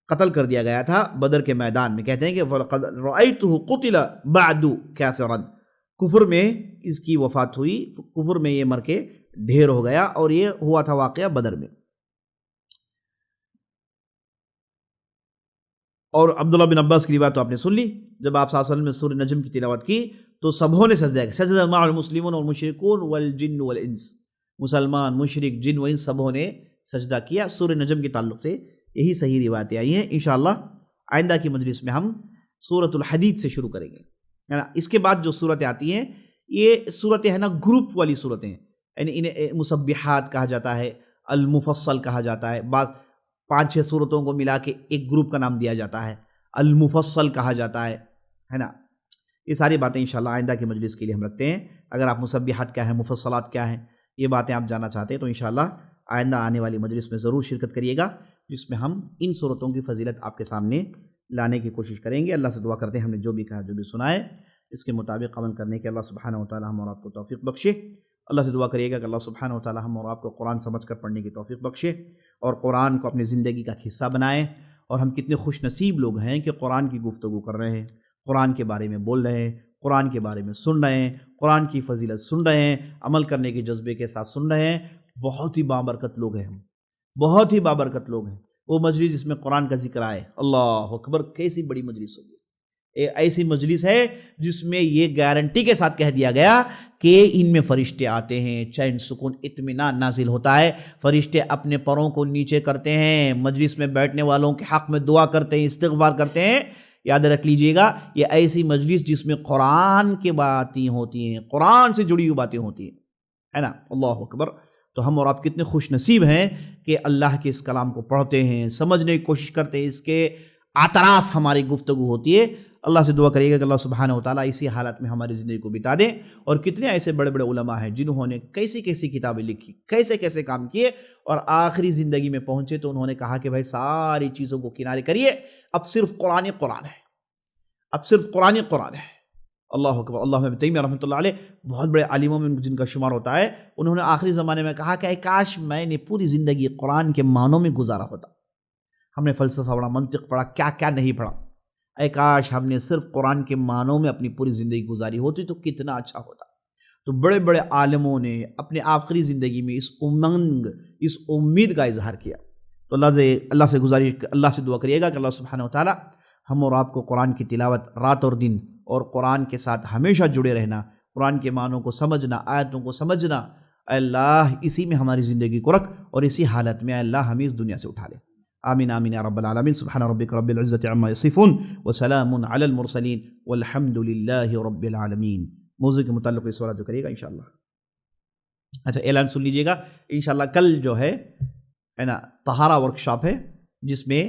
قتل کر دیا گیا تھا بدر کے میدان میں۔ کہتے ہیں کہ فَلَقَدْ رَأَيْتُهُ قُتِلَ بَعْدُ كَافِرًا، کفر میں اس کی وفات ہوئی، کفر میں یہ مر کے ڈھیر ہو گیا، اور یہ ہوا تھا واقعہ بدر میں۔ اور عبداللہ بن عباس کی روایت تو آپ نے سن لی، جب آپ صلی اللہ علیہ وسلم نے سورہ نجم کی تلاوت کی تو سبھوں نے سجدہ کیا، سجدہ مع المسلمون والمشرکون والجن والانس، مسلمان، مشرک، جن و انس سبھوں نے سجدہ کیا۔ سورہ نجم کے تعلق سے یہی صحیح روایتیں آئی ہیں۔ انشاءاللہ آئندہ کی مجلس میں ہم سورۃ الحدید سے شروع کریں گے، ہے نا۔ اس کے بعد جو صورتیں آتی ہیں، یہ صورتیں ہیں نا گروپ والی صورتیں ہیں، یعنی انہیں مسبحات کہا جاتا ہے، المفصل کہا جاتا ہے، بعض 5-6 صورتوں کو ملا کے ایک گروپ کا نام دیا جاتا ہے، المفصل کہا جاتا ہے نا۔ یہ ساری باتیں انشاءاللہ آئندہ کی مجلس کے لیے ہم رکھتے ہیں۔ اگر آپ مسبحات کیا ہیں، مفصلات کیا ہیں، یہ باتیں آپ جاننا چاہتے ہیں تو انشاءاللہ آئندہ آنے والی مجلس میں ضرور شرکت کریے گا، جس میں ہم ان صورتوں کی فضیلت آپ کے سامنے لانے کی کوشش کریں گے۔ اللہ سے دعا کرتے ہیں ہم نے جو بھی کہا، جو بھی سنا ہے، اس کے مطابق عمل کرنے کے اللہ سبحانہ وتعالی ہم اور آپ کو توفیق بخشے۔ اللہ سے دعا کریے گا کہ اللہ سبحانہ وتعالی ہم اور آپ کو قرآن سمجھ کر پڑھنے کی توفیق بخشے، اور قرآن کو اپنی زندگی کا حصہ بنائیں۔ اور ہم کتنے خوش نصیب لوگ ہیں کہ قرآن کی گفتگو کر رہے ہیں، قرآن کے بارے میں بول رہے ہیں، قرآن کے بارے میں سن رہے ہیں، قرآن کی فضیلت سن رہے ہیں، عمل کرنے کے جذبے کے ساتھ سن رہے ہیں۔ بہت ہی بابرکت لوگ ہیں ہم، بہت ہی بابرکت لوگ ہیں۔ وہ مجلس جس میں قرآن کا ذکر آئے، اللہ اکبر، کیسی بڑی مجلس ہوگی۔ ایسی مجلس ہے جس میں یہ گارنٹی کے ساتھ کہہ دیا گیا کہ ان میں فرشتے آتے ہیں، چین سکون اطمینان نازل ہوتا ہے، فرشتے اپنے پروں کو نیچے کرتے ہیں، مجلس میں بیٹھنے والوں کے حق میں دعا کرتے ہیں، استغفار کرتے ہیں۔ یاد رکھ لیجئے گا، یہ ایسی مجلس جس میں قرآن کی باتیں ہوتی ہیں، قرآن سے جڑی ہوئی باتیں ہوتی ہیں، ہے نا۔ اللہ اکبر۔ تو ہم اور آپ کتنے خوش نصیب ہیں کہ اللہ کے اس کلام کو پڑھتے ہیں، سمجھنے کی کوشش کرتے ہیں، اس کے اطراف ہماری گفتگو ہوتی ہے۔ اللہ سے دعا کریے گا کہ اللہ سبحانہ وتعالیٰ اسی حالت میں ہماری زندگی کو بتا دیں۔ اور کتنے ایسے بڑے بڑے علماء ہیں جنہوں نے کیسی کیسی کتابیں لکھی، کیسے کیسے کام کیے، اور آخری زندگی میں پہنچے تو انہوں نے کہا کہ بھائی ساری چیزوں کو کنارے کریے، اب صرف قرآن ہے، اب صرف قرآن ہے۔ اللہ اکبر۔ اللہ ابن تیمیہ رحمۃ اللہ علیہ بہت بڑے عالموں میں جن کا شمار ہوتا ہے، انہوں نے آخری زمانے میں کہا کہ کاش میں نے پوری زندگی قرآن کے معنوں میں گزارا ہوتا، ہم نے فلسفہ پڑھا، منطق پڑھا، کیا کیا نہیں پڑھا۔ اے کاش ہم نے صرف قرآن کے معنوں میں اپنی پوری زندگی گزاری ہوتی تو کتنا اچھا ہوتا۔ تو بڑے بڑے عالموں نے اپنے آخری زندگی میں اس امنگ، اس امید کا اظہار کیا۔ تو اللہ سے گزارش، اللہ سے دعا کریے گا کہ اللہ سبحانہ و تعالی ہم اور آپ کو قرآن کی تلاوت رات اور دن اور قرآن کے ساتھ ہمیشہ جڑے رہنا، قرآن کے معنوں کو سمجھنا، آیتوں کو سمجھنا، اے اللہ اسی میں ہماری زندگی کو رکھ اور اسی حالت میں اے اللہ ہمیں اس دنیا سے اٹھا لے۔ آمین آمین یا رب العالمین۔ سبحان ربک رب العزۃ عما یصفون وسلام علی المرسلین والحمد للہ رب العالمین۔ موضوع کے متعلق اس سوال جو کریے گا انشاءاللہ۔ اچھا اعلان سن لیجیے گا، انشاءاللہ کل جو ہے نا طہارہ ورکشاپ ہے، جس میں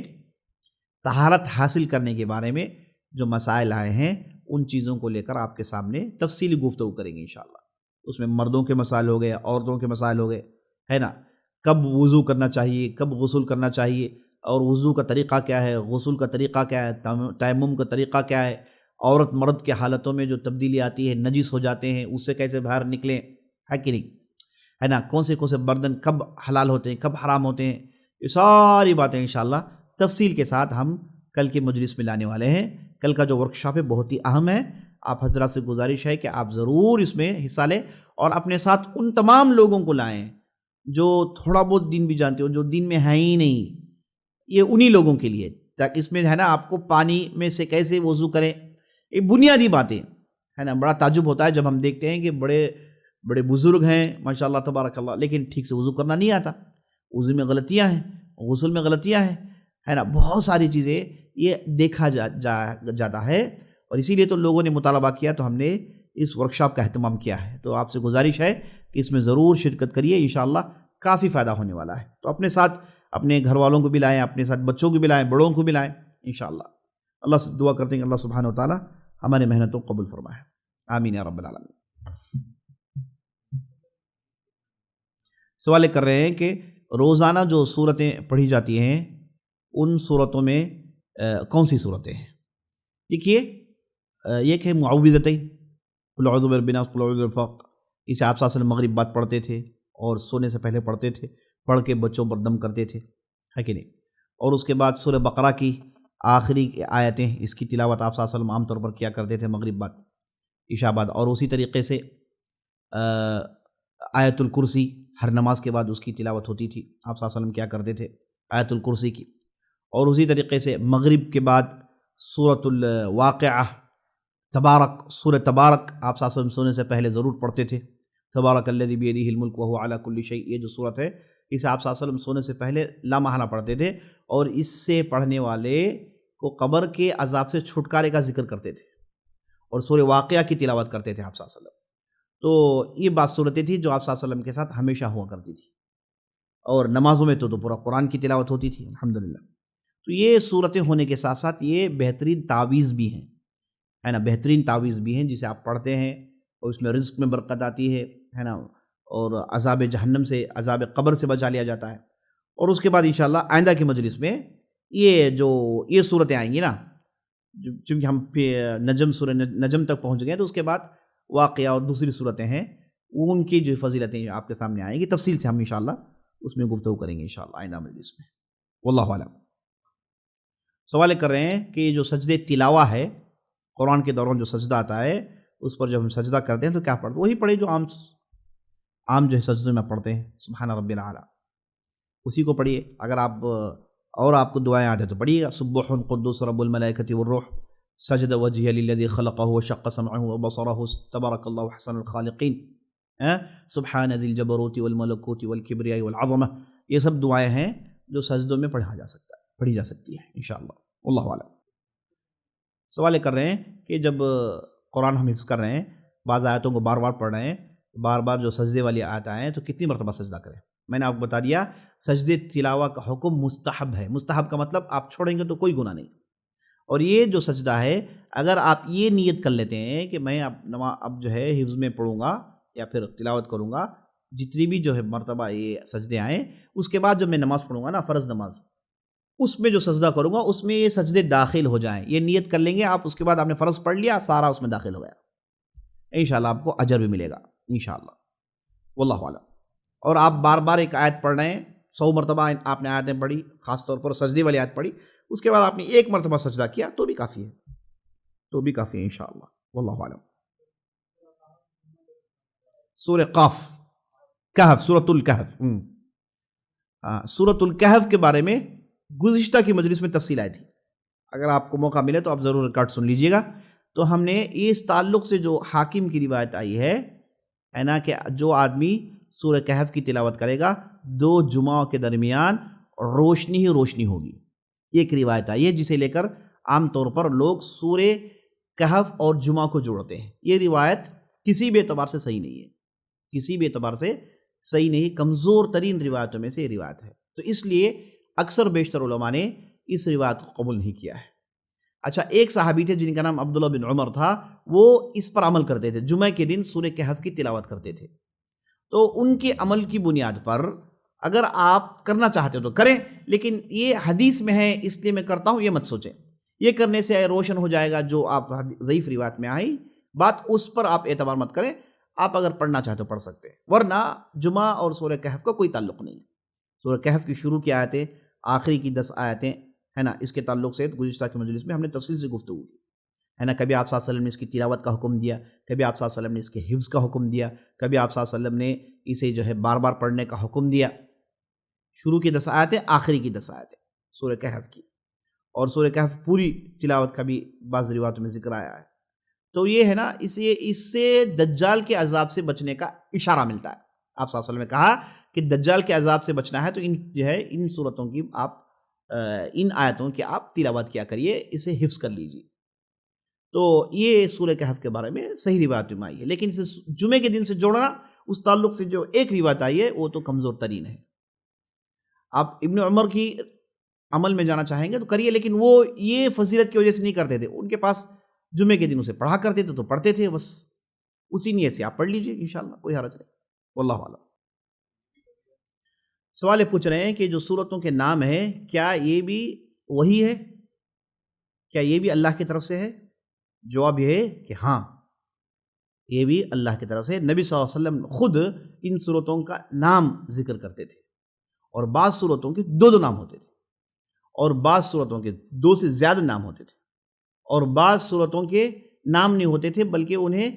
طہارت حاصل کرنے کے بارے میں جو مسائل آئے ہیں ان چیزوں کو لے کر آپ کے سامنے تفصیلی گفتگو کریں گے انشاءاللہ۔ اس میں مردوں کے مسائل ہو گئے، عورتوں کے مسائل ہو گئے، ہے نا، کب وضو کرنا چاہیے، کب غسل کرنا چاہیے، اور وضو کا طریقہ کیا ہے، غسل کا طریقہ کیا ہے، تیمم کا طریقہ کیا ہے، عورت مرد کے حالتوں میں جو تبدیلی آتی ہے، نجس ہو جاتے ہیں، اس سے کیسے باہر نکلیں، ہے کہ نہیں، ہے نا، کون سے برتن کب حلال ہوتے ہیں، کب حرام ہوتے ہیں، یہ ساری باتیں انشاءاللہ تفصیل کے ساتھ ہم کل کے مجلس میں لانے والے ہیں۔ کل کا جو ورکشاپ ہے بہت ہی اہم ہے، آپ حضرات سے گزارش ہے کہ آپ ضرور اس میں حصہ لیں اور اپنے ساتھ ان تمام لوگوں کو لائیں جو تھوڑا بہت دین بھی جانتے ہو، جو دین میں ہیں ہی نہیں، یہ انہی لوگوں کے لیے، تاکہ اس میں ہے نا آپ کو پانی میں سے کیسے وضو کریں، یہ بنیادی باتیں ہے نا۔ بڑا تعجب ہوتا ہے جب ہم دیکھتے ہیں کہ بڑے بڑے بزرگ ہیں ماشاءاللہ تبارک اللہ، لیکن ٹھیک سے وضو کرنا نہیں آتا، وضو میں غلطیاں ہیں، غسل میں غلطیاں ہیں، ہے نا، بہت ساری چیزیں یہ دیکھا جاتا ہے، اور اسی لیے تو لوگوں نے مطالبہ کیا تو ہم نے اس ورکشاپ کا اہتمام کیا ہے۔ تو آپ سے گزارش ہے کہ اس میں ضرور شرکت کریے، انشاءاللہ کافی فائدہ ہونے والا ہے۔ تو اپنے ساتھ اپنے گھر والوں کو بھی لائیں، اپنے ساتھ بچوں کو بھی لائیں، بڑوں کو بھی لائیں انشاءاللہ۔ اللہ سے دعا کرتے ہیں کہ اللہ سبحانہ و تعالی ہمارے محنتوں کو قبول فرمائے، آمین یا رب العالمین۔ سوال کر رہے ہیں کہ روزانہ جو صورتیں پڑھی جاتی ہیں ان صورتوں میں کون سی صورتیں ہیں؟ دیکھیے ایک ہے معوذتین، قل اعوذ برب الناس، قل اعوذ برب الفلق، اسے آپ صلی اللہ علیہ وسلم مغرب بعد پڑھتے تھے اور سونے سے پہلے پڑھتے تھے، پڑھ کے بچوں پر دم کرتے تھے، ہے کہ نہیں؟ اور اس کے بعد سورہ بقرہ کی آخری آیتیں، اس کی تلاوت آپ صلی اللہ علیہ وسلم عام طور پر کیا کرتے تھے مغرب بعد، عشاء بعد، اور اسی طریقے سے آیت الکرسی ہر نماز کے بعد اس کی تلاوت ہوتی تھی، آپ صلی اللہ علیہ وسلم کیا کرتے تھے آیت الکرسی کی، اور اسی طریقے سے مغرب کے بعد سورۃ الواقعہ، تبارک، سورہ تبارک آپ صلی اللہ علیہ وسلم سونے سے پہلے ضرور پڑھتے تھے، تبارک الذی بیدہ الملک وہو علی کل شیء، یہ جو سورت ہے اسے آپ صلی اللہ علیہ وسلم سونے سے پہلے لامحالہ پڑھتے تھے، اور اس سے پڑھنے والے کو قبر کے عذاب سے چھٹکارے کا ذکر کرتے تھے، اور سورہ واقعہ کی تلاوت کرتے تھے آپ صلی اللہ علیہ وسلم۔ تو یہ بات صورتیں تھیں جو آپ صلی اللہ علیہ وسلم کے ساتھ ہمیشہ ہوا کرتی تھی، اور نمازوں میں تو پورا قرآن کی تلاوت ہوتی تھی الحمدللہ۔ تو یہ صورتیں ہونے کے ساتھ ساتھ یہ بہترین تعویذ بھی ہیں، ہے نا، بہترین تعویذ بھی ہیں جسے آپ پڑھتے ہیں اور اس میں رزق میں برکت آتی ہے نا، اور عذاب جہنم سے، عذاب قبر سے بچا لیا جاتا ہے۔ اور اس کے بعد انشاءاللہ آئندہ کی مجلس میں یہ صورتیں آئیں گی نا، چونکہ ہم نجم، سورہ نجم تک پہنچ گئے، تو اس کے بعد واقعہ اور دوسری صورتیں ہیں، ان کی جو فضیلتیں آپ کے سامنے آئیں گی، تفصیل سے ہم انشاءاللہ اس میں گفتگو کریں گے انشاءاللہ آئندہ مجلس میں، واللہ اعلم۔ سوال کر رہے ہیں کہ یہ جو سجدے تلاوہ ہے، قرآن کے دوران جو سجدہ آتا ہے اس پر جب ہم سجدہ کرتے ہیں تو کیا پڑھتے ہیں؟ وہی پڑھے جو عام جو ہے سجدے میں پڑھتے ہیں، سبحان ربی الاعلیٰ، اسی کو پڑھیے۔ اگر آپ کو دعائیں یاد ہے تو پڑھیے گا، سبح قدوس رب الملائکۃ والروح سجد وجهه للذي خلقه وشق سمعه وبصره تبارك الله احسن الخالقین، سبحان ذی الجبروت والملکوت والکبریاء والعظمہ، یہ سب دعائیں ہیں جو سجدوں میں پڑھی جا سکتی ہے انشاءاللہ، واللہ اعلم۔ سوال کر رہے ہیں کہ جب قرآن ہم حفظ کر رہے ہیں، بعض آیتوں کو بار بار پڑھ رہے ہیں، بار بار جو سجدے والی آیت آئے ہیں تو کتنی مرتبہ سجدہ کریں؟ میں نے آپ کو بتا دیا سجدے تلاوہ کا حکم مستحب ہے، مستحب کا مطلب آپ چھوڑیں گے تو کوئی گناہ نہیں، اور یہ جو سجدہ ہے اگر آپ یہ نیت کر لیتے ہیں کہ میں اب جو ہے حفظ میں پڑھوں گا یا پھر تلاوت کروں گا، جتنی بھی جو ہے مرتبہ یہ سجدے آئیں، اس کے بعد جب میں نماز پڑھوں گا نا، فرض نماز، اس میں جو سجدہ کروں گا اس میں یہ سجدے داخل ہو جائیں، یہ نیت کر لیں گے آپ، اس کے بعد آپ نے فرض پڑھ لیا، سارا اس میں داخل ہو گیا، انشاءاللہ آپ کو اجر بھی ملے گا انشاءاللہ، واللہ اعلم۔ اور آپ بار بار ایک آیت پڑھ رہے ہیں 100 مرتبہ آپ نے آیتیں پڑھی، خاص طور پر سجدے والی آیت پڑھی، اس کے بعد آپ نے 1 مرتبہ سجدہ کیا تو بھی کافی ہے، انشاءاللہ واللہ اعلم۔ سورہ قاف، کہف، سورۃ الکہف۔ سورۃ الکہف کے بارے میں گزشتہ کی مجلس میں تفصیل آئی تھی، اگر آپ کو موقع ملے تو آپ ضرور ریکارڈ سن لیجئے گا۔ تو ہم نے اس تعلق سے جو حاکم کی روایت آئی ہے نا کہ جو آدمی سورہ کہف کی تلاوت کرے گا 2 جمعوں کے درمیان روشنی ہی روشنی ہوگی، ایک روایت آئی ہے جسے لے کر عام طور پر لوگ سورہ کہف اور جمعہ کو جوڑتے ہیں۔ یہ روایت کسی بھی اعتبار سے صحیح نہیں ہے، کمزور ترین روایتوں میں سے یہ روایت ہے، تو اس لیے اکثر بیشتر علماء نے اس روایت کو قبول نہیں کیا ہے۔ اچھا، ایک صحابی تھے جن کا نام عبداللہ بن عمر تھا، وہ اس پر عمل کرتے تھے، جمعہ کے دن سورہ کہف کی تلاوت کرتے تھے، تو ان کے عمل کی بنیاد پر اگر آپ کرنا چاہتے ہو تو کریں، لیکن یہ حدیث میں ہے اس لیے میں کرتا ہوں یہ مت سوچیں، یہ کرنے سے روشن ہو جائے گا جو آپ ضعیف روایت میں آئی بات، اس پر آپ اعتبار مت کریں، آپ اگر پڑھنا چاہتے ہو پڑھ سکتے ہیں، ورنہ جمعہ اور سورہ کہف کا کوئی تعلق نہیں ہے۔ سورہ کہف کی شروع کی آیتیں، آخری کی 10 آیتیں ہے نا، اس کے تعلق سے گزشتہ کی مجلس میں ہم نے تفصیل سے گفتگو کی ہے نا، کبھی آپ صلی اللہ علیہ وسلم نے اس کی تلاوت کا حکم دیا، کبھی آپ صلی اللہ علیہ وسلم نے اس کے حفظ کا حکم دیا، کبھی آپ صلی اللہ علیہ وسلم نے اسے جو ہے بار بار پڑھنے کا حکم دیا۔ شروع کی 10 آیتیں، آخری کی 10 آیتیں سورہ کہف کی، اور سورہ کہف پوری تلاوت کا بھی بعض روایتوں میں ذکر آیا ہے۔ تو یہ ہے نا، اس سے دجال کے عذاب سے بچنے کا اشارہ ملتا ہے۔ آپ صلی اللہ علیہ وسلم نے کہا کہ دجال کے عذاب سے بچنا ہے تو ان صورتوں کی ان آیتوں کی آپ تلاوت کیا کریے، اسے حفظ کر لیجیے۔ تو یہ سورہ کہف کے بارے میں صحیح روایت میں آئی ہے، لیکن اسے جمعے کے دن سے جوڑنا، اس تعلق سے جو ایک روایت آئی ہے وہ تو کمزور ترین ہے۔ آپ ابن عمر کی عمل میں جانا چاہیں گے تو کریے، لیکن وہ یہ فضیلت کی وجہ سے نہیں کرتے تھے، ان کے پاس جمعے کے دن اسے پڑھا کرتے تھے تو پڑھتے تھے، بس اسی نیت سے آپ پڑھ لیجیے، انشاءاللہ کوئی حرج نہیں، واللہ اعلم۔ سوال یہ پوچھ رہے ہیں کہ جو سورتوں کے نام ہیں کیا یہ بھی وہی ہے، کیا یہ بھی اللہ کی طرف سے ہے؟ جواب یہ ہے کہ ہاں، یہ بھی اللہ کی طرف سے۔ نبی صلی اللہ علیہ وسلم خود ان سورتوں کا نام ذکر کرتے تھے، اور بعض سورتوں کے 2 نام ہوتے تھے، اور بعض سورتوں کے 2 سے زیادہ نام ہوتے تھے، اور بعض سورتوں کے نام نہیں ہوتے تھے بلکہ انہیں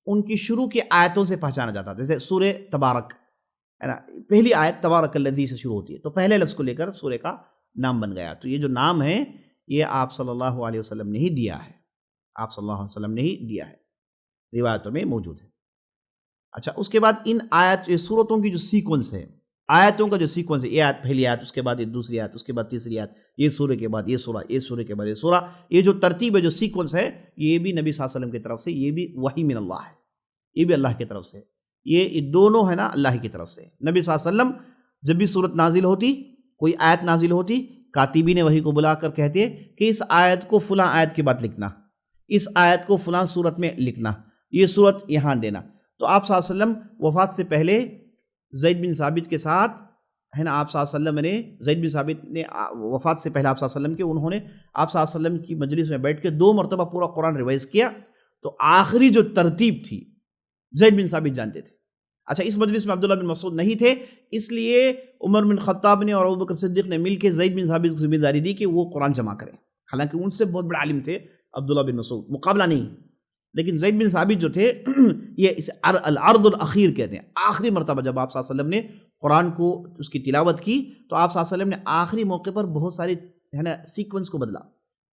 ان کی شروع کی آیتوں سے پہچانا جاتا تھا۔ جیسے سورہ تبارک ہے نا، پہلی آیت تبارک الذی سے شروع ہوتی ہے، تو پہلے لفظ کو لے کر سورہ کا نام بن گیا۔ تو یہ جو نام ہے یہ آپ صلی اللہ علیہ وسلم نے ہی دیا ہے، آپ صلی اللہ علیہ وسلم نے ہی دیا ہے، روایتوں میں موجود ہے۔ اچھا، اس کے بعد ان سورتوں کی جو سیکوینس ہے، آیتوں کا جو سیکوینس ہے، یہ آیت پہلی آیت، اس کے بعد یہ دوسری آیت، اس کے بعد تیسری آیت، یہ سورہ کے بعد یہ سورہ، یہ سورہ کے بعد یہ سورہ، یہ جو ترتیب ہے، جو سیکوینس ہے، یہ بھی نبی صلی اللہ علیہ وسلم کی طرف سے، یہ بھی وحی من اللہ ہے، یہ بھی اللہ کی طرف سے، یہ دونوں ہے نا اللہ کی طرف سے۔ نبی صلی اللہ علیہ وسلم جب بھی صورت نازل ہوتی، کوئی آیت نازل ہوتی، کاتبین وحی کو بلا کر کہتے کہ اس آیت کو فلاں آیت کے بعد لکھنا، اس آیت کو فلاں صورت میں لکھنا، یہ صورت یہاں دینا۔ تو آپ صلی اللہ علیہ وسلم وفات سے پہلے زید بن ثابت کے ساتھ ہے نا، آپ صلی اللہ علیہ وسلم نے زید بن ثابت نے وفات سے پہلے آپ صلی اللہ علیہ وسلم کے، انہوں نے آپ صلی اللہ علیہ وسلم کی مجلس میں بیٹھ کے 2 مرتبہ پورا قرآن ریوائز کیا، تو آخری جو ترتیب تھی زید بن ثابت جانتے تھے۔ اچھا، اس مجلس میں عبداللہ بن مسعود نہیں تھے، اس لیے عمر بن خطاب نے اور ابوبکر صدیق نے مل کے زید بن ثابت کو ذمہ داری دی کہ وہ قرآن جمع کریں، حالانکہ ان سے بہت بڑے عالم تھے عبداللہ بن مسعود، مقابلہ نہیں، لیکن زید بن ثابت جو تھے یہ اسے العرض الاخیر کہتے ہیں، آخری مرتبہ جب آپ صلی اللہ علیہ وسلم نے قرآن کو اس کی تلاوت کی تو آپ صلی اللہ علیہ وسلم نے آخری موقع پر بہت ساری ہے نا سیکوینس کو بدلا،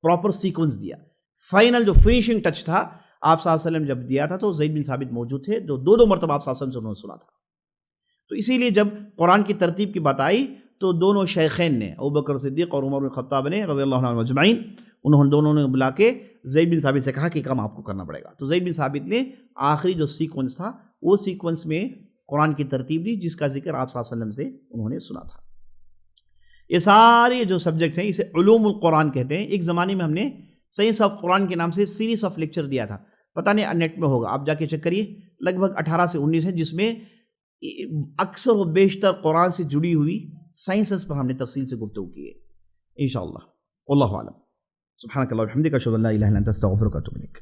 پراپر سیکوینس دیا، فائنل جو فنیشنگ ٹچ تھا آپ صلی اللہ علیہ وسلم جب دیا تھا تو زید بن ثابت موجود تھے، جو 2 مرتبہ آپ صلی اللہ علیہ وسلم سے انہوں نے سنا تھا۔ تو اسی لیے جب قرآن کی ترتیب کی بات آئی تو دونوں شیخین نے، ابوبکر صدیق اور عمر بن خطاب نے رضی اللہ عنہم اجمعین، انہوں دونوں نے بلا کے زید بن ثابت سے کہا کہ کام آپ کو کرنا پڑے گا۔ تو زید بن ثابت نے آخری جو سیکوینس تھا وہ سیکوینس میں قرآن کی ترتیب دی جس کا ذکر آپ صلی اللہ علیہ وسلم سے انہوں نے سنا تھا۔ یہ سارے جو سبجیکٹس ہیں اسے علوم القرآن کہتے ہیں۔ ایک زمانے میں ہم نے سائنس آف قرآن کے نام سے سیریز آف لیکچر دیا تھا، پتہ نہیں نیٹ میں ہوگا، آپ جا کے چیک کریے، لگ بھگ 18 سے 19 ہے، جس میں اکثر و بیشتر قرآن سے جڑی ہوئی سائنسز پر ہم نے تفصیل سے گفتگو کی ہے انشاءاللہ۔ واللہ اعلم۔ سبحانک اللہم و بحمدک، اشہد ان لا الہ الا انت، استغفرک و اتوب الیک۔